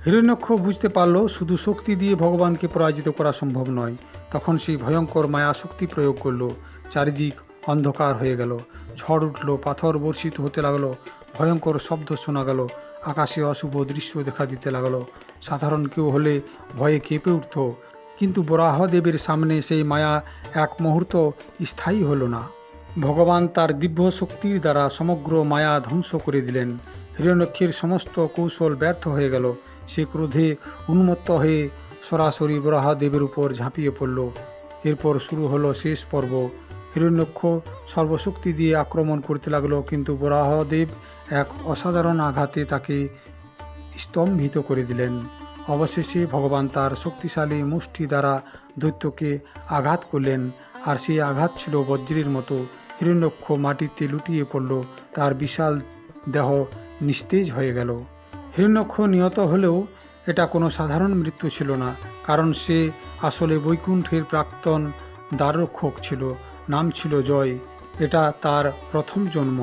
হিরণ্যক্ষ বুঝতে পারল শুধু শক্তি দিয়ে ভগবানকে পরাজিত করা সম্ভব নয়। তখন সেই ভয়ঙ্কর মায়া শক্তি প্রয়োগ করল। চারিদিক অন্ধকার হয়ে গেল, ঝড় উঠল, পাথর বর্ষিত হতে লাগলো, ভয়ঙ্কর শব্দ শোনা গেল, আকাশে অশুভ দৃশ্য দেখা দিতে লাগলো। সাধারণ কেউ হলে ভয়ে কেঁপে উঠত, কিন্তু বরাহদেবের সামনে সেই মায়া এক মুহূর্ত স্থায়ী হলো না। ভগবান তার দিব্য শক্তির দ্বারা সমগ্র মায়া ধ্বংস করে দিলেন। হিরণ্যক্ষের সমস্ত কৌশল ব্যর্থ হয়ে গেল। সে ক্রোধে উন্মত্ত হয়ে সরাসরি বরাহদেবের উপর ঝাঁপিয়ে পড়ল। এরপর শুরু হলো শেষ পর্ব। হিরণ্যক্ষ সর্বশক্তি দিয়ে আক্রমণ করতে লাগলো, কিন্তু বরাহদেব এক অসাধারণ আঘাতে তাকে স্তম্ভিত করে দিলেন। অবশেষে ভগবান তার শক্তিশালী মুষ্টি দ্বারা দৈত্যকে আঘাত করলেন, আর সেই আঘাত ছিল বজ্রের মতো। হিরণ্যক্ষ মাটিতে লুটিয়ে পড়ল, তার বিশাল দেহ নিস্তেজ হয়ে গেল। হিরণ্যক্ষ নিহত হলেও এটা কোনো সাধারণ মৃত্যু ছিল না, কারণ সে আসলে বৈকুণ্ঠের প্রাক্তন দ্বাররক্ষক ছিল। নাম ছিল জয়। এটা তার প্রথম জন্ম।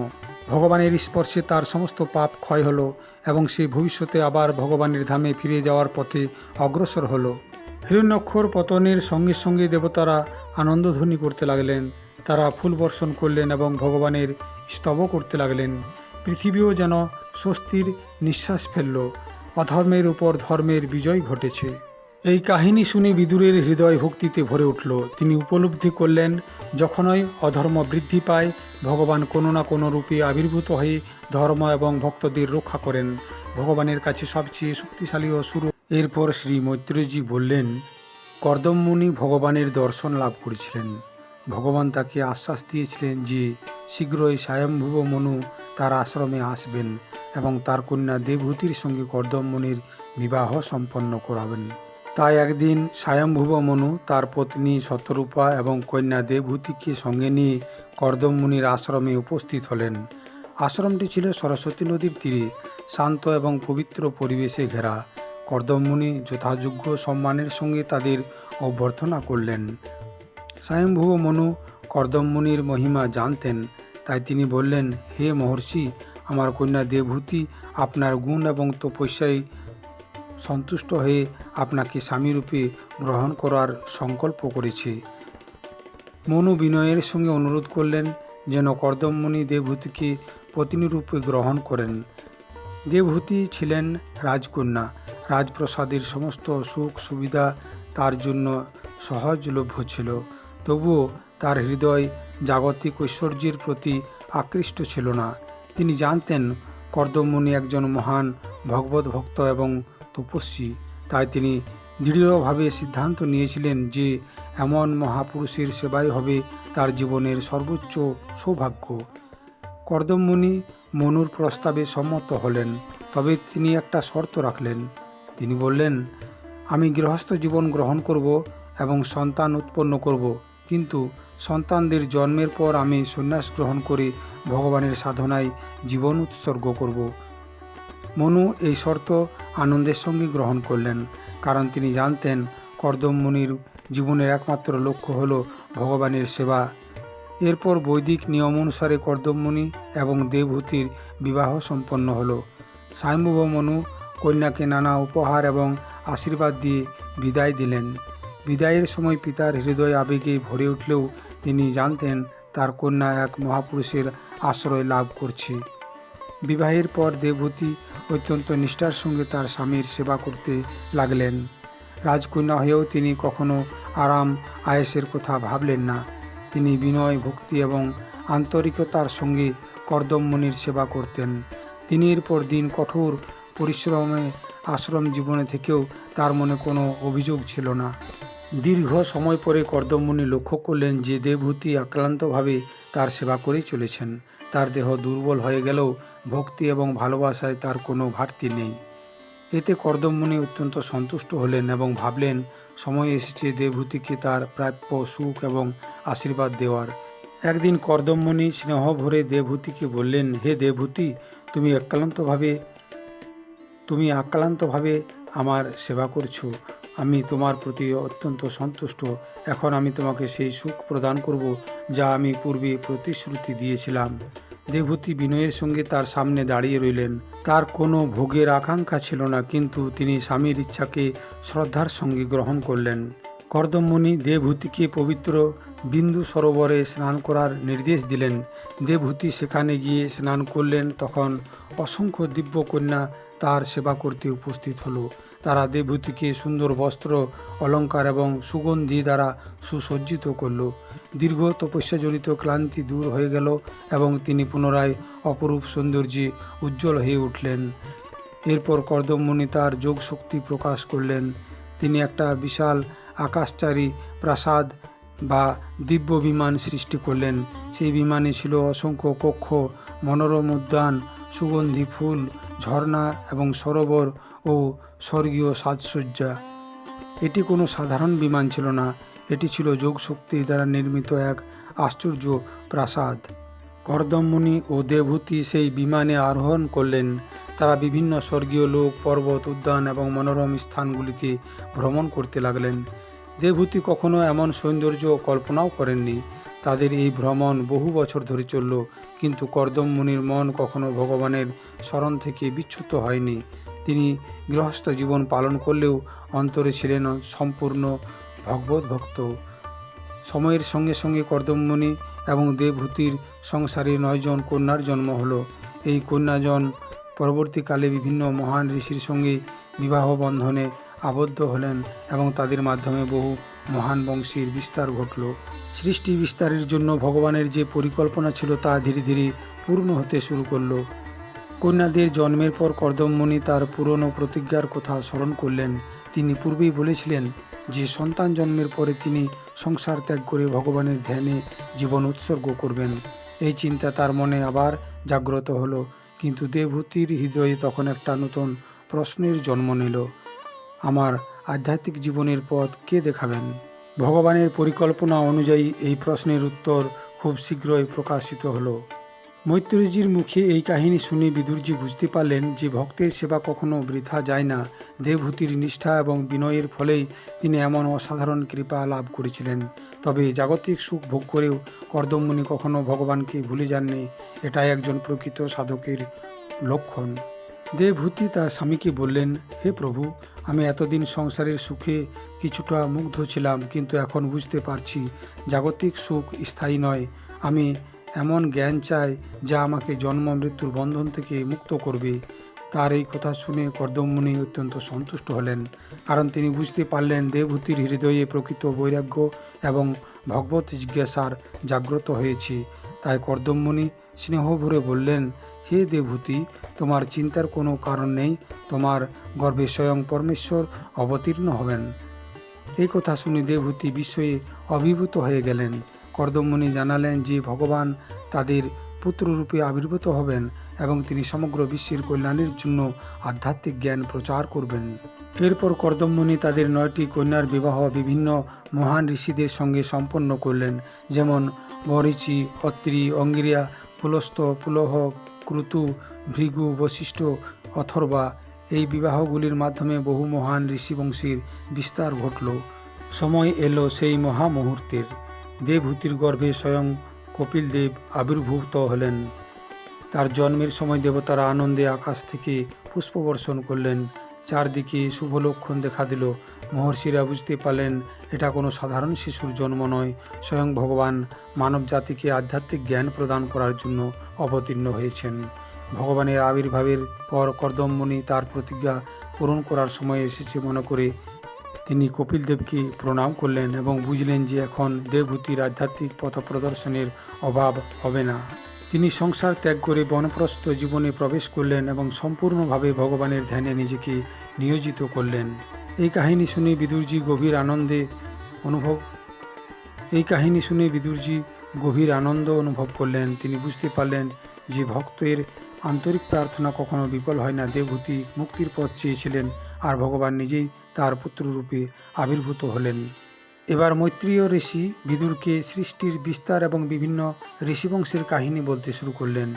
ভগবানের স্পর্শে তার সমস্ত পাপ ক্ষয় হলো এবং সে ভবিষ্যতে আবার ভগবানের ধামে ফিরে যাওয়ার পথে অগ্রসর হলো। হিরণ্যক্ষর পতনের সঙ্গে সঙ্গে দেবতারা আনন্দধ্বনি করতে লাগলেন। তারা ফুল বর্ষণ করলেন এবং ভগবানের স্তব করতে লাগলেন। পৃথিবীও যেন স্বস্তির নিঃশ্বাস ফেলল। অধর্মের উপর ধর্মের বিজয় ঘটেছে। এই কাহিনী শুনে বিদুরের হৃদয় ভক্তিতে ভরে উঠল। তিনি উপলব্ধি করলেন, যখনই অধর্ম বৃদ্ধি পায়, ভগবান কোনো না কোনো রূপে আবির্ভূত হয়ে ধর্ম এবং ভক্তদের রক্ষা করেন। ভগবানের কাছে সবচেয়ে শক্তিশালী অসুর। এরপর শ্রী মৈত্রেয়জি বললেন, কর্দম মুনি ভগবানের দর্শন লাভ করেছিলেন। ভগবান তাকে আশ্বাস দিয়েছিলেন যে শীঘ্রই স্বয়ম্ভুব মনু তার আশ্রমে আসবেন এবং তার কন্যা দেবহূতির সঙ্গে কর্দম মুনির বিবাহ সম্পন্ন করাবেন। তাই একদিন স্বয়ম্ভুব মনু তার পত্নী শতরূপা এবং কন্যা দেবহূতিকে সঙ্গে নিয়ে কর্দম মুনির আশ্রমে উপস্থিত হলেন। আশ্রমটি ছিল সরস্বতী নদীর তীরে, শান্ত এবং পবিত্র পরিবেশে ঘেরা। কর্দম মুনি যথাযোগ্য সম্মানের সঙ্গে তাদের অভ্যর্থনা করলেন। স্বয়ম্ভুব মনু কর্দম মুনির মহিমা জানতেন, তাই তিনি বললেন, হে মহর্ষি, আমার কন্যা দেবহূতি আপনার গুণ এবং তপস্যায় সন্তুষ্ট হয়ে আপনাকে স্বামীরূপে গ্রহণ করার সংকল্প করেছে। মনু বিনয়ের সঙ্গে অনুরোধ করলেন যেন কর্দম মুনি দেবহূতিকে পত্নীরূপে গ্রহণ করেন। দেবহূতি ছিলেন রাজকন্যা। রাজপ্রাসাদের সমস্ত সুখ সুবিধা তার জন্য সহজলভ্য ছিল, তবুও তার হৃদয় জাগতিক ঐশ্বর্যের প্রতি আকৃষ্ট ছিল না। তিনি জানতেন কর্দমমুনি একজন মহান ভগবত ভক্ত এবং তপস্বী। তাই তিনি দৃঢ়ভাবে সিদ্ধান্ত নিয়েছিলেন যে এমন মহাপুরুষের সেবাই হবে তার জীবনের সর্বোচ্চ সৌভাগ্য। কর্দমমুনি মনুর প্রস্তাবে সম্মত হলেন, তবে তিনি একটা শর্ত রাখলেন। তিনি বললেন, আমি গৃহস্থ জীবন গ্রহণ করব এবং সন্তান উৎপন্ন করব, কিন্তু সন্তানদের জন্মের পর আমি সন্ন্যাস গ্রহণ করে ভগবানের সাধনায় জীবন উৎসর্গ করব। মনু এই শর্ত আনন্দের সঙ্গে গ্রহণ করলেন, কারণ তিনি জানতেন কর্দমমুনির জীবনের একমাত্র লক্ষ্য হল ভগবানের সেবা। এরপর বৈদিক নিয়ম অনুসারে কর্দমমুনি এবং দেবহূতির বিবাহ সম্পন্ন হল। স্বয়ম্ভুব মনু কন্যাকে নানা উপহার এবং আশীর্বাদ দিয়ে বিদায় দিলেন। বিদায়ের সময় পিতার হৃদয় আবেগে ভরে উঠলেও তিনি জানতেন তার কন্যা এক মহাপুরুষের আশ্রয় লাভ করছে। বিবাহের পর দেবহূতি অত্যন্ত নিষ্ঠার সঙ্গে তার স্বামীর সেবা করতে লাগলেন। রাজকন্যা হয়েও তিনি কখনো আরাম আয়েসের কথা ভাবলেন না। তিনি বিনয়, ভক্তি এবং আন্তরিকতার সঙ্গে কর্দমমুনির সেবা করতেন। দিনের পর দিন কঠোর পরিশ্রমে আশ্রম জীবনে থেকেও তার মনে কোনো অভিযোগ ছিল না। দীর্ঘ সময় পরে কর্দমমুনি লক্ষ্য করলেন যে দেবহূতি আক্রান্তভাবে তার সেবা করেই চলেছেন। তার দেহ দুর্বল হয়ে গেলেও ভক্তি এবং ভালোবাসায় তার কোনো ঘাটতি নেই। এতে কর্দমমুনি অত্যন্ত সন্তুষ্ট হলেন এবং ভাবলেন সময় এসেছে দেবহূতিকে তার প্রাপ্য সুখ এবং আশীর্বাদ দেওয়ার। একদিন কর্দমমুনি স্নেহ ভরে দেবহূতিকে বললেন, হে দেবহূতি, তুমি আক্রান্তভাবে আমার সেবা করছো। আমি তোমার প্রতি অত্যন্ত সন্তুষ্ট। এখন আমি তোমাকে সেই সুখ প্রদান করব যা আমি পূর্বে প্রতিশ্রুতি দিয়েছিলাম। দেবহূতি বিনয়ের সঙ্গে তার সামনে দাঁড়িয়ে রইলেন। তার কোনো ভোগের আকাঙ্ক্ষা ছিল না, কিন্তু তিনি স্বামীর ইচ্ছাকে শ্রদ্ধার সঙ্গে গ্রহণ করলেন। কর্দমমুনি দেবহূতিকে পবিত্র বিন্দু সরোবরে স্নান করার নির্দেশ দিলেন। দেবহূতি সেখানে গিয়ে স্নান করলেন। তখন অসংখ্য দিব্য কন্যা তার সেবা করতে উপস্থিত হলো। তারা দেবহূতিকে সুন্দর বস্ত্র, অলঙ্কার এবং সুগন্ধি দ্বারা সুসজ্জিত করল। দীর্ঘ তপস্যাজনিত ক্লান্তি দূর হয়ে গেল এবং তিনি পুনরায় অপরূপ সৌন্দর্যে উজ্জ্বল হয়ে উঠলেন। এরপর কর্দমমুনি তার যোগ শক্তি প্রকাশ করলেন। তিনি একটা বিশাল আকাশচারী প্রাসাদ বা দিব্য বিমান সৃষ্টি করলেন। সেই বিমানে ছিল অসংখ্য কক্ষ, মনোরম উদ্যান, সুগন্ধি ফুল, ঝর্ণা এবং সরোবর ও স্বর্গীয় সাজসজ্জা। এটি কোনো সাধারণ বিমান ছিল না, এটি ছিল যোগশক্তি দ্বারা নির্মিত এক আশ্চর্য প্রাসাদ। কর্দমমুনি ও দেবহূতি সেই বিমানে আরোহণ করলেন। তারা বিভিন্ন স্বর্গীয় লোক, পর্বত, উদ্যান এবং মনোরম স্থানগুলিতে ভ্রমণ করতে লাগলেন। দেবহূতি কখনো এমন সৌন্দর্য কল্পনাও করেননি। তাদের এই ভ্রমণ বহু বছর ধরে চলল, কিন্তু কর্দমমুনির মন কখনো ভগবানের স্মরণ থেকে বিচ্যুত হয়নি। তিনি গৃহস্থ জীবন পালন করলেও অন্তরে ছিলেন সম্পূর্ণ ভগবত ভক্ত। সময়ের সঙ্গে সঙ্গে কর্দমমুনি এবং দেবহূতির সংসারে 9 জন কন্যার জন্ম হলো। এই কন্যাজন পরবর্তীকালে বিভিন্ন মহান ঋষির সঙ্গে বিবাহ বন্ধনে আবদ্ধ হলেন এবং তাদের মাধ্যমে বহু মহান বংশের বিস্তার ঘটল। সৃষ্টি বিস্তারের জন্য ভগবানের যে পরিকল্পনা ছিল তা ধীরে ধীরে পূর্ণ হতে শুরু করল। কন্যাদের জন্মের পর কর্দমমুনি তার পুরনো প্রতিজ্ঞার কথা স্মরণ করলেন। তিনি পূর্বেই বলেছিলেন যে সন্তান জন্মের পরে তিনি সংসার ত্যাগ করে ভগবানের ধ্যানে জীবন উৎসর্গ করবেন। এই চিন্তা তার মনে আবার জাগ্রত হলো, কিন্তু দেবহূতির হৃদয়ে তখন একটা নতুন প্রশ্নের জন্ম নিল, আমার আধ্যাত্মিক জীবনের পথ কে দেখাবেন? ভগবানের পরিকল্পনা অনুযায়ী এই প্রশ্নের উত্তর খুব শীঘ্রই প্রকাশিত হলো। মৈত্রেয়ীজির মুখে এই কাহিনী শুনে বিদুরজি বুঝতে পারলেন যে ভক্তের সেবা কখনো বৃথা যায় না। দেবহূতির নিষ্ঠা এবং বিনয়ের ফলেই তিনি এমন অসাধারণ কৃপা লাভ করেছিলেন। তবে জাগতিক সুখ ভোগ করেও কর্দমমুনি কখনো ভগবানকে ভুলে যাননি। এটাই একজন প্রকৃত সাধকের লক্ষণ। দেবহূতি তার স্বামীকে বললেন, হে প্রভু, আমি এতদিন সংসারের সুখে কিছুটা মুগ্ধ ছিলাম, কিন্তু এখন বুঝতে পারছি জাগতিক সুখ স্থায়ী নয়। আমি এমন জ্ঞান চাই যা আমাকে জন্ম মৃত্যুর বন্ধন থেকে মুক্ত করবে। তার এই কথা শুনে কর্দমমুনি অত্যন্ত সন্তুষ্ট হলেন, কারণ তিনি বুঝতে পারলেন দেবহূতির হৃদয়ে প্রকৃত বৈরাগ্য এবং ভগবত জিজ্ঞাসার জাগ্রত হয়েছে। তাই কর্দমমুনি স্নেহ ভরে বললেন, হে দেবহূতি, তোমার চিন্তার কোনো কারণ নেই, তোমার গর্ভে স্বয়ং পরমেশ্বর অবতীর্ণ হবেন। এই কথা শুনে দেবহূতি বিস্ময়ে অভিভূত হয়ে গেলেন। কর্দমমুনি জানালেন যে ভগবান তাদের পুত্ররূপে আবির্ভূত হবেন এবং তিনি সমগ্র বিশ্বের কল্যাণের জন্য আধ্যাত্মিক জ্ঞান প্রচার করবেন। এরপর কর্দমমুনি তাদের 9টি কন্যার বিবাহ বিভিন্ন মহান ঋষিদের সঙ্গে সম্পন্ন করলেন, যেমন মরীচি, অত্রি, অঙ্গিরা, পুলস্ত, পুলহ, ক্রতু, ভৃগু, বশিষ্ঠ, অথর্বা। এই বিবাহগুলির মাধ্যমে বহু মহান ঋষিবংশের বিস্তার ঘটল। সময় এলো সেই মহামুহূর্তের। দেবহূতির গর্ভে স্বয়ং কপিলদেব আবির্ভূত হলেন। তার জন্মের সময় দেবতারা আনন্দে আকাশ থেকে পুষ্পবর্ষণ করলেন। চারদিকে শুভ লক্ষণ দেখা দিল। মহর্ষিরা বুঝতে পারলেন এটা কোনো সাধারণ শিশুর জন্ম নয়, স্বয়ং ভগবান মানব জাতিকে আধ্যাত্মিক জ্ঞান প্রদান করার জন্য অবতীর্ণ হয়েছেন। ভগবানের আবির্ভাবের পর কর্দমমুনি তার প্রতিজ্ঞা পূরণ করার সময় এসেছে মনে করে তিনি কপিলদেবকে প্রণাম করলেন এবং বুঝলেন যে এখন দেবহূতির আধ্যাত্মিক পথ প্রদর্শনের অভাব হবে না। তিনি সংসার ত্যাগ করে বনপ্রস্থ জীবনে প্রবেশ করলেন এবং সম্পূর্ণভাবে ভগবানের ধ্যানে নিজেকে নিয়োজিত করলেন। এই কাহিনী শুনে বিদুরজি গভীর আনন্দ অনুভব করলেন। তিনি বুঝতে পারলেন যে ভক্তের আন্তরিক প্রার্থনা কখনো বিফল হয় না। দেবহূতি মুক্তির পথ চেয়েছিলেন আর ভগবান নিজেই তার পুত্ররূপে আবির্ভূত হলেন। এবার মৈত্রেয় ঋষি বিদুরকে সৃষ্টির বিস্তার এবং বিভিন্ন ঋষিবংশের কাহিনী বলতে শুরু করলেন।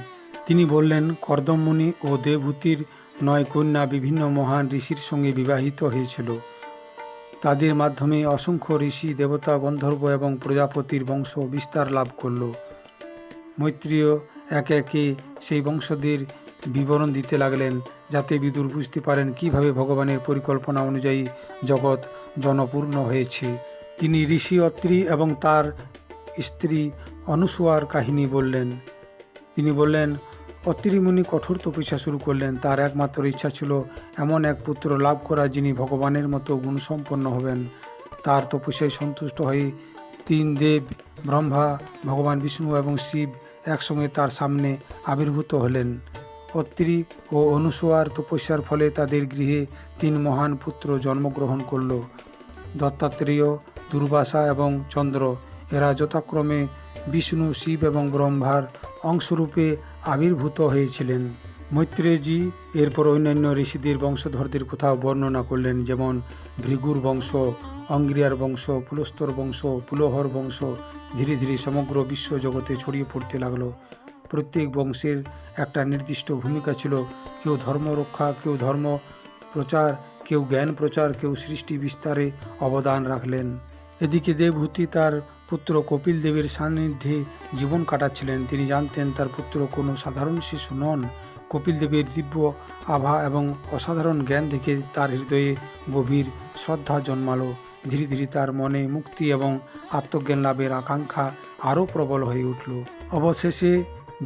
তিনি বললেন, কর্দমমুনি ও দেবহূতির 9 কন্যা বিভিন্ন মহান ঋষির সঙ্গে বিবাহিত হয়েছিল। তাদের মাধ্যমে অসংখ্য ঋষি, দেবতা, গন্ধর্ব এবং প্রজাপতির বংশ বিস্তার লাভ করল। মৈত্রেয় একে একে সেই বংশদের বিবরণ দিতে লাগলেন, যাতে বিদুর বুঝতে পারেন কিভাবে ভগবানের পরিকল্পনা অনুযায়ী জগৎ জনপূর্ণ হয়েছে। তিনি ঋষি অত্রি এবং তার স্ত্রী অনুসূয়ার কাহিনী বললেন। তিনি বললেন, অত্রি মুনি কঠোর তপস্যা শুরু করলেন। তার একমাত্র ইচ্ছা ছিল এমন এক পুত্র লাভ করা যিনি ভগবানের মতো গুণসম্পন্ন হবেন। তার তপস্যায় সন্তুষ্ট হয়ে 3 দেব, ব্রহ্মা, ভগবান বিষ্ণু এবং শিব একসঙ্গে তার সামনে আবির্ভূত হলেন। অত্রি ও অনুসূয়ার তপস্যার ফলে তাদের গৃহে 3 মহান পুত্র জন্মগ্রহণ করল, দত্তাত্রেয়, দুর্বাসা এবং চন্দ্র। এরা যথাক্রমে বিষ্ণু, শিব এবং ব্রহ্মার অংশরূপে আবির্ভূত হয়েছিলেন। মৈত্রেয়জি এরপর অন্যান্য ঋষিদের বংশধরদের কথাও বর্ণনা করলেন, যেমন ভৃগুর বংশ, অঙ্গিরার বংশ, পুলস্তর বংশ, পুলহর বংশ ধীরে ধীরে সমগ্র বিশ্ব জগতে ছড়িয়ে পড়তে লাগলো। প্রত্যেক বংশের একটা নির্দিষ্ট ভূমিকা ছিল। কেউ ধর্ম রক্ষা, কেউ ধর্ম প্রচার, কেউ জ্ঞান প্রচার, কেউ সৃষ্টি বিস্তারে অবদান রাখলেন। এদিকে দেবহূতি তার পুত্র কপিল দেবের সান্নিধ্যে জীবন কাটাচ্ছিলেন। তিনি জানতেন তার পুত্র কোনো সাধারণ শিশু নন। কপিল দেবের দিব্য আভা এবং অসাধারণ জ্ঞান দেখে তার হৃদয়ে গভীর শ্রদ্ধা জন্মালো। ধীরে ধীরে তার মনে মুক্তি এবং আত্মজ্ঞান লাভের আকাঙ্ক্ষা আরও প্রবল হয়ে উঠল। অবশেষে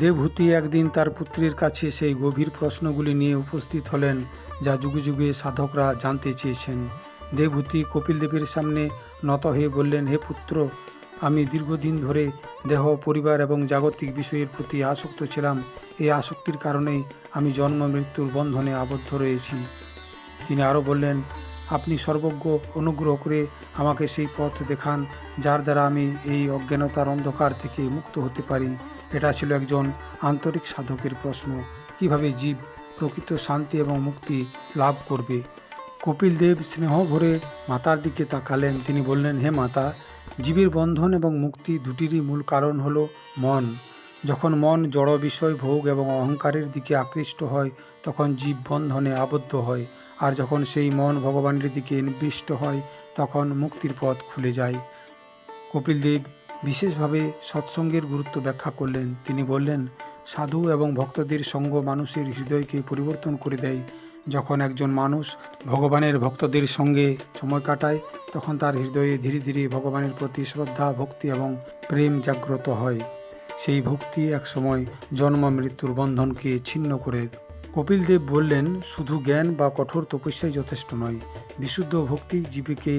দেবহূতি একদিন তার পুত্রের কাছে সেই গভীর প্রশ্নগুলি নিয়ে উপস্থিত হলেন, যা যুগে যুগে সাধকরা জানতে চেয়েছেন। দেবহূতি কপিল দেবের সামনে নত হয়ে বললেন, হে পুত্র, আমি দীর্ঘদিন ধরে দেহ, পরিবার এবং জাগতিক বিষয়ের প্রতি আসক্ত ছিলাম। এই আসক্তির কারণেই আমি জন্ম মৃত্যুর বন্ধনে আবদ্ধ রয়েছি। তিনি আরও বললেন, আপনি সর্বজ্ঞ, অনুগ্রহ করে আমাকে সেই পথ দেখান যার দ্বারা আমি এই অজ্ঞানতার অন্ধকার থেকে মুক্ত হতে পারি। এটা ছিল একজন আন্তরিক সাধকের প্রশ্ন, কিভাবে জীব প্রকৃত শান্তি এবং মুক্তি লাভ করবে। কপিল দেব স্নেহ ভরে মাতার দিকে তাকালেন। তিনি বললেন, হে মাতা, জীবের বন্ধন এবং মুক্তি দুটিরই মূল কারণ হলো মন। যখন মন জড় বিষয়, ভোগ এবং অহংকারের দিকে আকৃষ্ট হয় তখন জীব বন্ধনে আবদ্ধ হয়, আর যখন সেই মন ভগবানের দিকে নিবিষ্ট হয় তখন মুক্তির পথ খুলে যায়। কপিল দেব বিশেষভাবে সৎসঙ্গের গুরুত্ব ব্যাখ্যা করলেন। তিনি বললেন, সাধু এবং ভক্তদের সঙ্গ মানুষের হৃদয়কে পরিবর্তন করে দেয়। যখন একজন মানুষ ভগবানের ভক্তদের সঙ্গে সময় কাটায় তখন তার হৃদয়ে ধীরে ধীরে ভগবানের প্রতি শ্রদ্ধা, ভক্তি এবং প্রেম জাগ্রত হয়। সেই ভক্তি একসময় জন্ম মৃত্যুর বন্ধনকে ছিন্ন করে। কপিল দেব বললেন, শুধু জ্ঞান বা কঠোর তপস্যাই যথেষ্ট নয়। বিশুদ্ধ ভক্তি জীবকে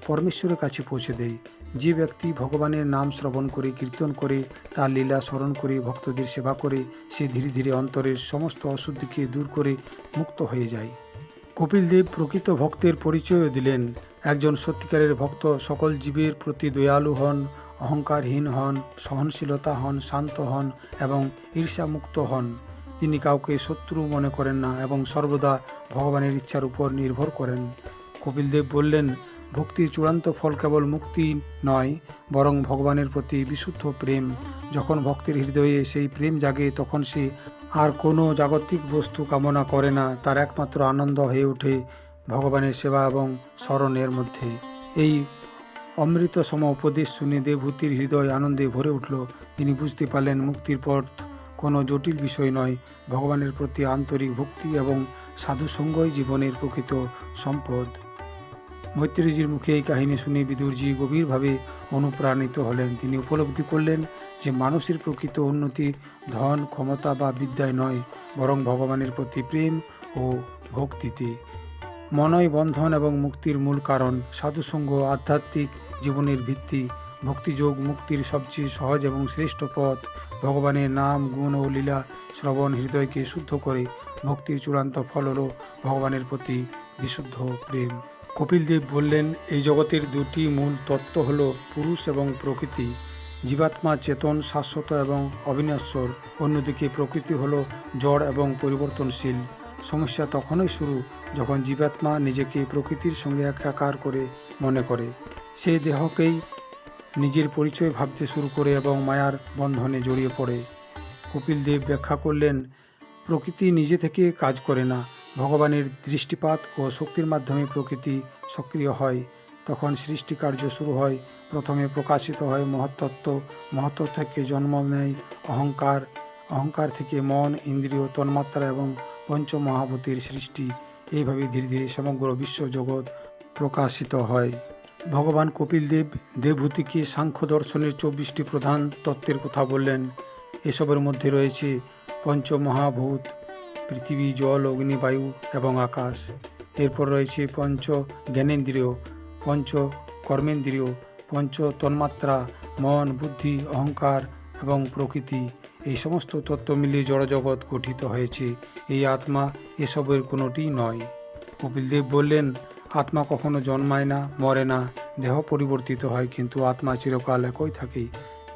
পরমেশ্বরের কাছে পৌঁছে দেয়। যে ব্যক্তি ভগবানের নাম শ্রবণ করে, কীর্তন করে, তার লীলা স্মরণ করে, ভক্তদের সেবা করে, সে ধীরে ধীরে অন্তরের সমস্ত অশুদ্ধিকে দূর করে মুক্ত হয়ে যায়। কপিলদেব প্রকৃত ভক্তের পরিচয়ও দিলেন। একজন সত্যিকারের ভক্ত সকল জীবের প্রতি দয়ালু হন, অহংকারহীন হন, সহনশীলতা হন, শান্ত হন এবং ঈর্ষামুক্ত হন। তিনি কাউকে শত্রু মনে করেন না এবং সর্বদা ভগবানের ইচ্ছার উপর নির্ভর করেন। কপিলদেব বললেন, ভক্তির চূড়ান্ত ফল কেবল মুক্তি নয়, বরং ভগবানের প্রতি বিশুদ্ধ প্রেম। যখন ভক্তের হৃদয়ে সেই প্রেম জাগে, তখন সে আর কোনো জাগতিক বস্তু কামনা করে না। তার একমাত্র আনন্দ হয়ে ওঠে ভগবানের সেবা এবং স্মরণের মধ্যে। এই অমৃত সম উপদেশ শুনে দেবভূতির হৃদয় আনন্দে ভরে উঠল। তিনি বুঝতে পারলেন মুক্তির পথ কোনো জটিল বিষয় নয়, ভগবানের প্রতি আন্তরিক ভক্তি এবং সাধুসঙ্গই জীবনের প্রকৃত সম্পদ। মৈত্রেয়ীজির মুখে এই কাহিনী শুনে বিদুরজি গভীরভাবে অনুপ্রাণিত হলেন। তিনি উপলব্ধি করলেন যে মানুষের প্রকৃত উন্নতি ধন, ক্ষমতা বা বিদ্যায় নয়, বরং ভগবানের প্রতি প্রেম ও ভক্তিতে। মনই বন্ধন এবং মুক্তির মূল কারণ। সাধুসঙ্গ আধ্যাত্মিক জীবনের ভিত্তি। ভক্তিযোগ মুক্তির সবচেয়ে সহজ এবং শ্রেষ্ঠ পথ। ভগবানের নাম, গুণ ও লীলা শ্রবণ হৃদয়কে শুদ্ধ করে। ভক্তির চূড়ান্ত ফল হল ভগবানের প্রতি বিশুদ্ধ প্রেম। কপিলদেব বললেন, এই জগতের দুটি মূল তত্ত্ব হল পুরুষ এবং প্রকৃতি। জীবাত্মা চেতন, শাশ্বত এবং অবিনশ্বর। অন্যদিকে প্রকৃতি হল জড় এবং পরিবর্তনশীল। সমস্যা তখনই শুরু যখন জীবাত্মা নিজেকে প্রকৃতির সঙ্গে একাকার করে মনে করে। সে দেহকেই নিজের পরিচয় ভাবতে শুরু করে এবং মায়ার বন্ধনে জড়িয়ে পড়ে। কপিলদেব ব্যাখ্যা করলেন, প্রকৃতি নিজে থেকে কাজ করে না। ভগবানের দৃষ্টিপাত ও শক্তির মাধ্যমে প্রকৃতি সক্রিয় হয়। তখন সৃষ্টিকার্য শুরু হয়। প্রথমে প্রকাশিত হয় মহত্তত্ত্ব। মহত্ত্ব থেকে জন্ম নেয় অহংকার। অহংকার থেকে মন, ইন্দ্রিয়, তন্মাত্রা এবং পঞ্চমহাভূতের সৃষ্টি। এইভাবে ধীরে ধীরে সমগ্র বিশ্বজগৎ প্রকাশিত হয়। ভগবান কপিলদেব দেবভূতিকে সাংখ্য দর্শনের 24টি প্রধান তত্ত্বের কথা বললেন। এসবের মধ্যে রয়েছে পঞ্চমহাভূত, পৃথিবী, জল, অগ্নি, বায়ু এবং আকাশ। এরপর রয়েছে পঞ্চ জ্ঞানেন্দ্রিয়, পঞ্চ কর্মেন্দ্রিয়, পঞ্চ তন্মাত্রা, মন, বুদ্ধি, অহংকার এবং প্রকৃতি। এই সমস্ত তত্ত্ব মিলিয়ে জড়জগৎ গঠিত হয়েছে। এই আত্মা এসবের কোনোটি নয়। কপিলদেব বললেন, আত্মা কখনো জন্মায় না, মরে না। দেহ পরিবর্তিত হয়, কিন্তু আত্মা চিরকাল একই থাকে।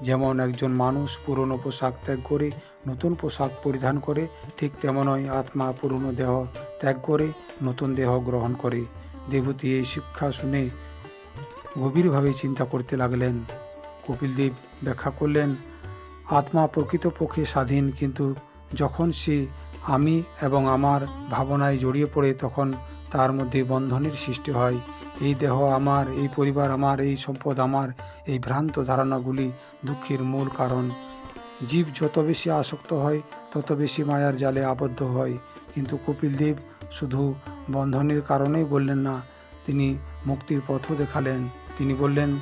যেমন একজন মানুষ পুরনো পোশাক ত্যাগ করে নতুন পোশাক পরিধান করে, ঠিক তেমনই আত্মা পুরনো দেহ ত্যাগ করে নতুন দেহ গ্রহণ করে। দেবভূতি এই শিক্ষা শুনে গভীরভাবে চিন্তা করতে লাগলেন। কপিলদেব ব্যাখ্যা করলেন, আত্মা প্রকৃতপক্ষে স্বাধীন, কিন্তু যখন সে আমি এবং আমার ভাবনায় জড়িয়ে পড়ে, তখন তার মধ্যে বন্ধনের সৃষ্টি হয়। এই দেহ আমার, এই পরিবার আমার, এই সম্পদ আমার, এই ভ্রান্ত ধারণাগুলি দুঃখের মূল কারণ। জীব যত বেশি আসক্ত হয়, তত বেশি মায়ার জালে আবদ্ধ হয়। কিন্তু কপিলদেব শুধু বন্ধনের কারণেই বললেন না, তিনি মুক্তির পথও দেখালেন। তিনি বললেন,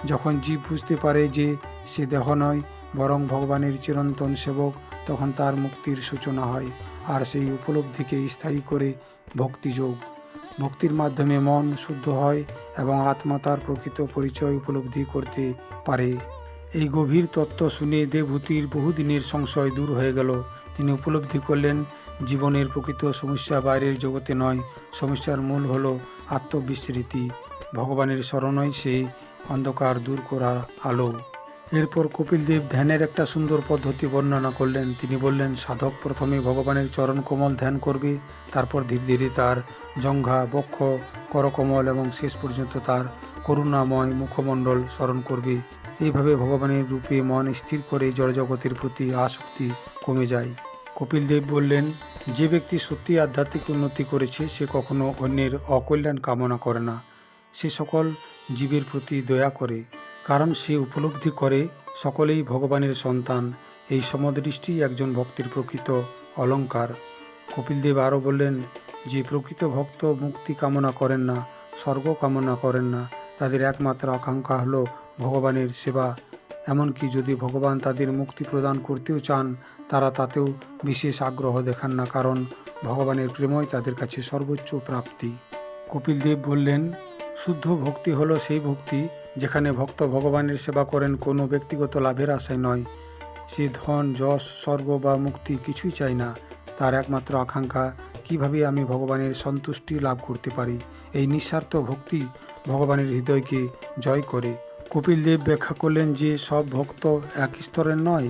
যখন জীব বুঝতে পারে যে সে দেহ নয়, বরং ভগবানের চিরন্তন সেবক, তখন তার মুক্তির সূচনা হয়। আর সেই উপলব্ধিকে স্থায়ী করে ভক্তিযোগ। ভক্তির মাধ্যমে মন শুদ্ধ হয় এবং আত্মা তার প্রকৃত পরিচয় উপলব্ধি করতে পারে। এই গভীর তত্ত্ব শুনে দেবভূতির বহুদিনের সংশয় দূর হয়ে গেল। তিনি উপলব্ধি করলেন, জীবনের প্রকৃত সমস্যা বাইরের জগতে নয়, সমস্যার মূল হল আত্মবিস্মৃতি। ভগবানের শরণই সেই অন্ধকার দূর করার আলো। এরপর কপিলদেব ধ্যানের একটা সুন্দর পদ্ধতি বর্ণনা করলেন। তিনি বললেন, সাধক প্রথমে ভগবানের চরণ কমল ধ্যান করবে, তারপর ধীরে ধীরে তার জঙ্ঘা, বক্ষ, করকমল এবং শেষ পর্যন্ত তার করুণাময় মুখমণ্ডল স্মরণ করবে। এইভাবে ভগবানের রূপে মন স্থির করে জড়জগতের প্রতি আসক্তি কমে যায়। কপিলদেব বললেন, যে ব্যক্তি সত্যি আধ্যাত্মিক উন্নতি করেছে, সে কখনো অন্যের অকল্যাণ কামনা করে না। সে সকল জীবের প্রতি দয়া করে, কারণ সে উপলব্ধি করে সকলেই ভগবানের সন্তান। এই সমদৃষ্টি একজন ভক্তের প্রকৃত অলংকার। কপিলদেব আরও বললেন, যে প্রকৃত ভক্ত মুক্তি কামনা করেন না, স্বর্গ কামনা করেন না, তাদের একমাত্র আকাঙ্ক্ষা হল ভগবানের সেবা। এমনকি যদি ভগবান তাদের মুক্তি প্রদান করতেও চান, তারা তাতেও বিশেষ আগ্রহ দেখান না, কারণ ভগবানের প্রেমই তাদের কাছে সর্বোচ্চ প্রাপ্তি। কপিলদেব বললেন, শুদ্ধ ভক্তি হলো সেই ভক্তি যেখানে ভক্ত ভগবানের সেবা করেন কোনো ব্যক্তিগত লাভের আশায় নয়। সে ধন, যশ, স্বর্গ বা মুক্তি কিছুই চায় না। তার একমাত্র আকাঙ্ক্ষা, কিভাবে আমি ভগবানের সন্তুষ্টি লাভ করতে পারি। এই নিঃস্বার্থ ভক্তি ভগবানের হৃদয়কে জয় করে। কপিল দেব ব্যাখ্যা করলেন যে সব ভক্ত এক স্তরের নয়।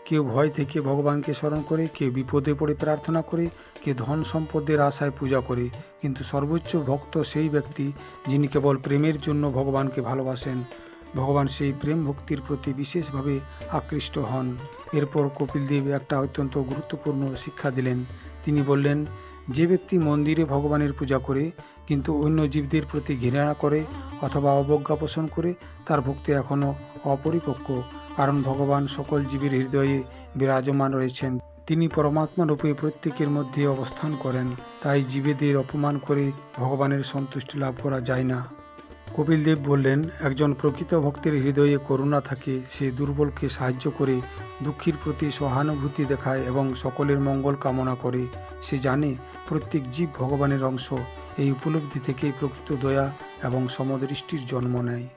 কেউ ভয় থেকে ভগবানকে স্মরণ করে, কেউ বিপদে পড়ে প্রার্থনা করে, কেউ ধন সম্পদের আশায় পূজা করে, কিন্তু সর্বোচ্চ ভক্ত সেই ব্যক্তি যিনি কেবল প্রেমের জন্য ভগবানকে ভালোবাসেন। ভগবান সেই প্রেম ভক্তির প্রতি বিশেষভাবে আকৃষ্ট হন। এরপর কপিল দেব একটা অত্যন্ত গুরুত্বপূর্ণ শিক্ষা দিলেন। তিনি বললেন, যে ব্যক্তি মন্দিরে ভগবানের পূজা করে কিন্তু অন্য জীবদের প্রতি ঘৃণা করে অথবা অবজ্ঞা পোষণ করে, তার ভক্তি এখনও অপরিপক্ক। কারণ ভগবান সকল জীবের হৃদয়ে বিরাজমান রয়েছেন। তিনি পরমাত্মা রূপে প্রত্যেকের মধ্যে অবস্থান করেন। তাই জীবেদের অপমান করে ভগবানের সন্তুষ্টি লাভ করা যায় না। কপিল দেব বললেন, একজন প্রকৃত ভক্তের হৃদয়ে করুণা থাকে। সে দুর্বলকে সাহায্য করে, দুঃখীর প্রতি সহানুভূতি দেখায় এবং সকলের মঙ্গল কামনা করে। সে জানে প্রত্যেক জীব ভগবানের অংশ। এই উপলব্ধি থেকেই প্রকৃত দয়া এবং সমদৃষ্টির জন্ম নেয়।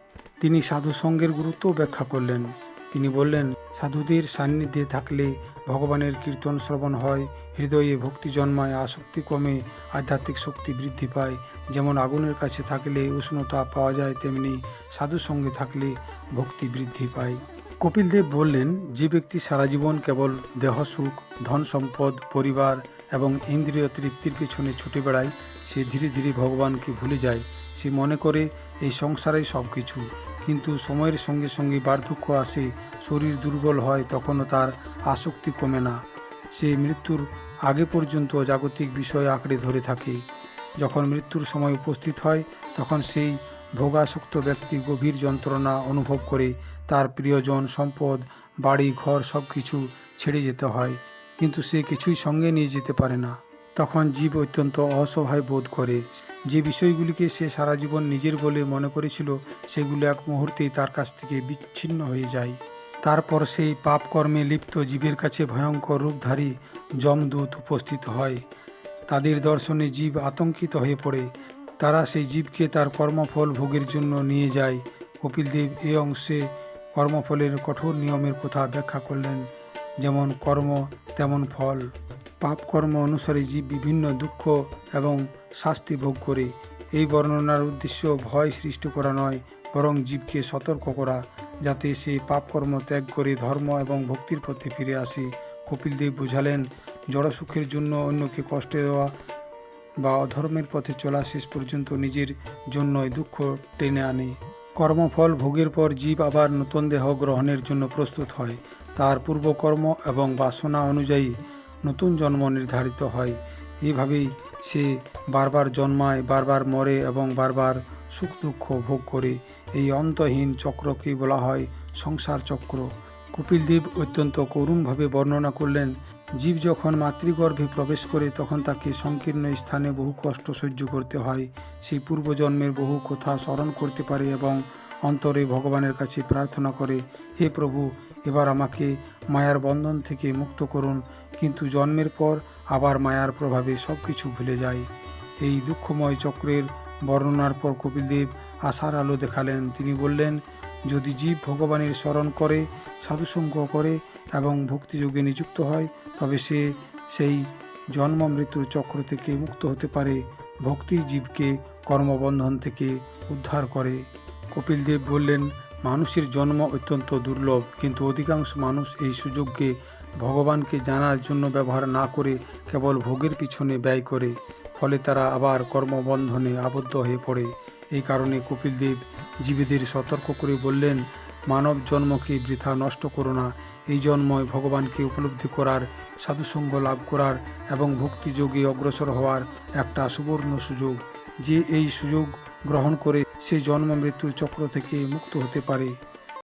তিনি সাধু সঙ্গের গুরুত্ব ব্যাখ্যা করলেন। তিনি বললেন, সাধুদের সান্নিধ্যে থাকলে ভগবানের কীর্তন শ্রবণ হয়, হৃদয়ে ভক্তি জন্মায়, আসক্তি কমে, আধ্যাত্মিক শক্তি বৃদ্ধি পায়। যেমন আগুনের কাছে থাকলে উষ্ণতা পাওয়া যায়, তেমনি সাধু সঙ্গে থাকলে ভক্তি বৃদ্ধি পায়। কপিল দেব বললেন, যে ব্যক্তি সারা জীবন কেবল দেহসুখ, ধন সম্পদ, পরিবার এবং ইন্দ্রিয় তৃপ্তির পেছনে ছুটে বেড়ায়, সে ধীরে ধীরে ভগবানকে ভুলে যায়। সে মনে করে এই সংসারেই সব কিছু। কিন্তু সময়ের সঙ্গে সঙ্গে বার্ধক্য আসে, শরীর দুর্বল হয়, তখনও তার আসক্তি কমে না। সে মৃত্যুর আগে পর্যন্ত জাগতিক বিষয় আঁকড়ে ধরে থাকে। যখন মৃত্যুর সময় উপস্থিত হয়, তখন সেই ভোগাসক্ত ব্যক্তি গভীর যন্ত্রণা অনুভব করে। তার প্রিয়জন, সম্পদ, বাড়ি ঘর সব কিছু ছেড়ে যেতে হয়, কিন্তু সে কিছুই সঙ্গে নিয়ে যেতে পারে না। তখন জীব অত্যন্ত অসহায় বোধ করে। যে বিষয়গুলিকে সে সারা জীবন নিজের বলে মনে করেছিল, সেগুলো এক মুহূর্তেই তার কাছ থেকে বিচ্ছিন্ন হয়ে যায়। তারপর সেই পাপ কর্মে লিপ্ত জীবের কাছে ভয়ঙ্কর রূপধারী যমদূত উপস্থিত হয়। তাদের দর্শনে জীব আতঙ্কিত হয়ে পড়ে। তারা সেই জীবকে তার কর্মফল ভোগের জন্য নিয়ে যায়। কপিল দেব এ অংশে কর্মফলের কঠোর নিয়মের কথা ব্যাখ্যা করলেন। যেমন কর্ম তেমন ফল। পাপ কর্ম অনুসারে জীব বিভিন্ন দুঃখ এবং শাস্তি ভোগ করে। এই বর্ণনার উদ্দেশ্য ভয় সৃষ্টি করা নয়, বরং জীবকে সতর্ক করা, যাতে সে পাপকর্ম ত্যাগ করে ধর্ম এবং ভক্তির পথে ফিরে আসে। কপিল দেব বোঝালেন, জড়সুখের জন্য অন্যকে কষ্ট দেওয়া বা অধর্মের পথে চলা শেষ পর্যন্ত নিজের জন্যই দুঃখ টেনে আনে। কর্মফল ভোগের পর জীব আবার নতুন দেহ গ্রহণের জন্য প্রস্তুত হয়। তার পূর্বকর্ম এবং বাসনা অনুযায়ী নতুন জন্ম নির্ধারিত হয়। এইভাবেই সে বারবার জন্মায়, বারবার মরে এবং বারবার সুখ দুঃখ ভোগ করে। এই অন্তহীন চক্রকে বলা হয় সংসার চক্র। কপিল দেব অত্যন্ত করুণভাবে বর্ণনা করলেন, জীব যখন মাতৃগর্ভে প্রবেশ করে তখন তাকে সংকীর্ণ স্থানে বহু কষ্ট সহ্য করতে হয়। সেই পূর্বজন্মের বহু কথা স্মরণ করতে পারে এবং অন্তরে ভগবানের কাছে প্রার্থনা করে, হে প্রভু, এবার আমাকে মায়ার বন্ধন থেকে মুক্ত করুন। কিন্তু জন্মের পর আবার মায়ার প্রভাবে সব কিছু ভুলে যায়। এই দুঃখময় চক্রের বর্ণনার পর কপিল দেব আশার আলো দেখালেন। তিনি বললেন, যদি জীব ভগবানের স্মরণ করে, সাধুসঙ্গ করে এবং ভক্তিযোগে নিযুক্ত হয়, তবে সে সেই জন্ম মৃত্যুর চক্র থেকে মুক্ত হতে পারে। ভক্তি জীবকে কর্মবন্ধন থেকে উদ্ধার করে। কপিল দেব বললেন, মানুষের জন্ম অত্যন্ত দুর্লভ, কিন্তু অধিকাংশ মানুষ এই সুযোগকে ভগবানকে জানার জন্য ব্যবহার না করে কেবল ভোগের পিছনে ব্যয় করে। ফলে তারা আবার কর্মবন্ধনে আবদ্ধ হয়ে পড়ে। এই কারণে কপিল দেব জীবেদের সতর্ক করে বললেন, মানব জন্মকে বৃথা নষ্ট করো না। এই জন্ময় ভগবানকে উপলব্ধি করার, সাধুসঙ্গ লাভ করার এবং ভক্তিযোগে অগ্রসর হওয়ার একটা সুবর্ণ সুযোগ। যে এই সুযোগ গ্রহণ করে সে জন্ম মৃত্যুর চক্র থেকে মুক্ত হতে পারে।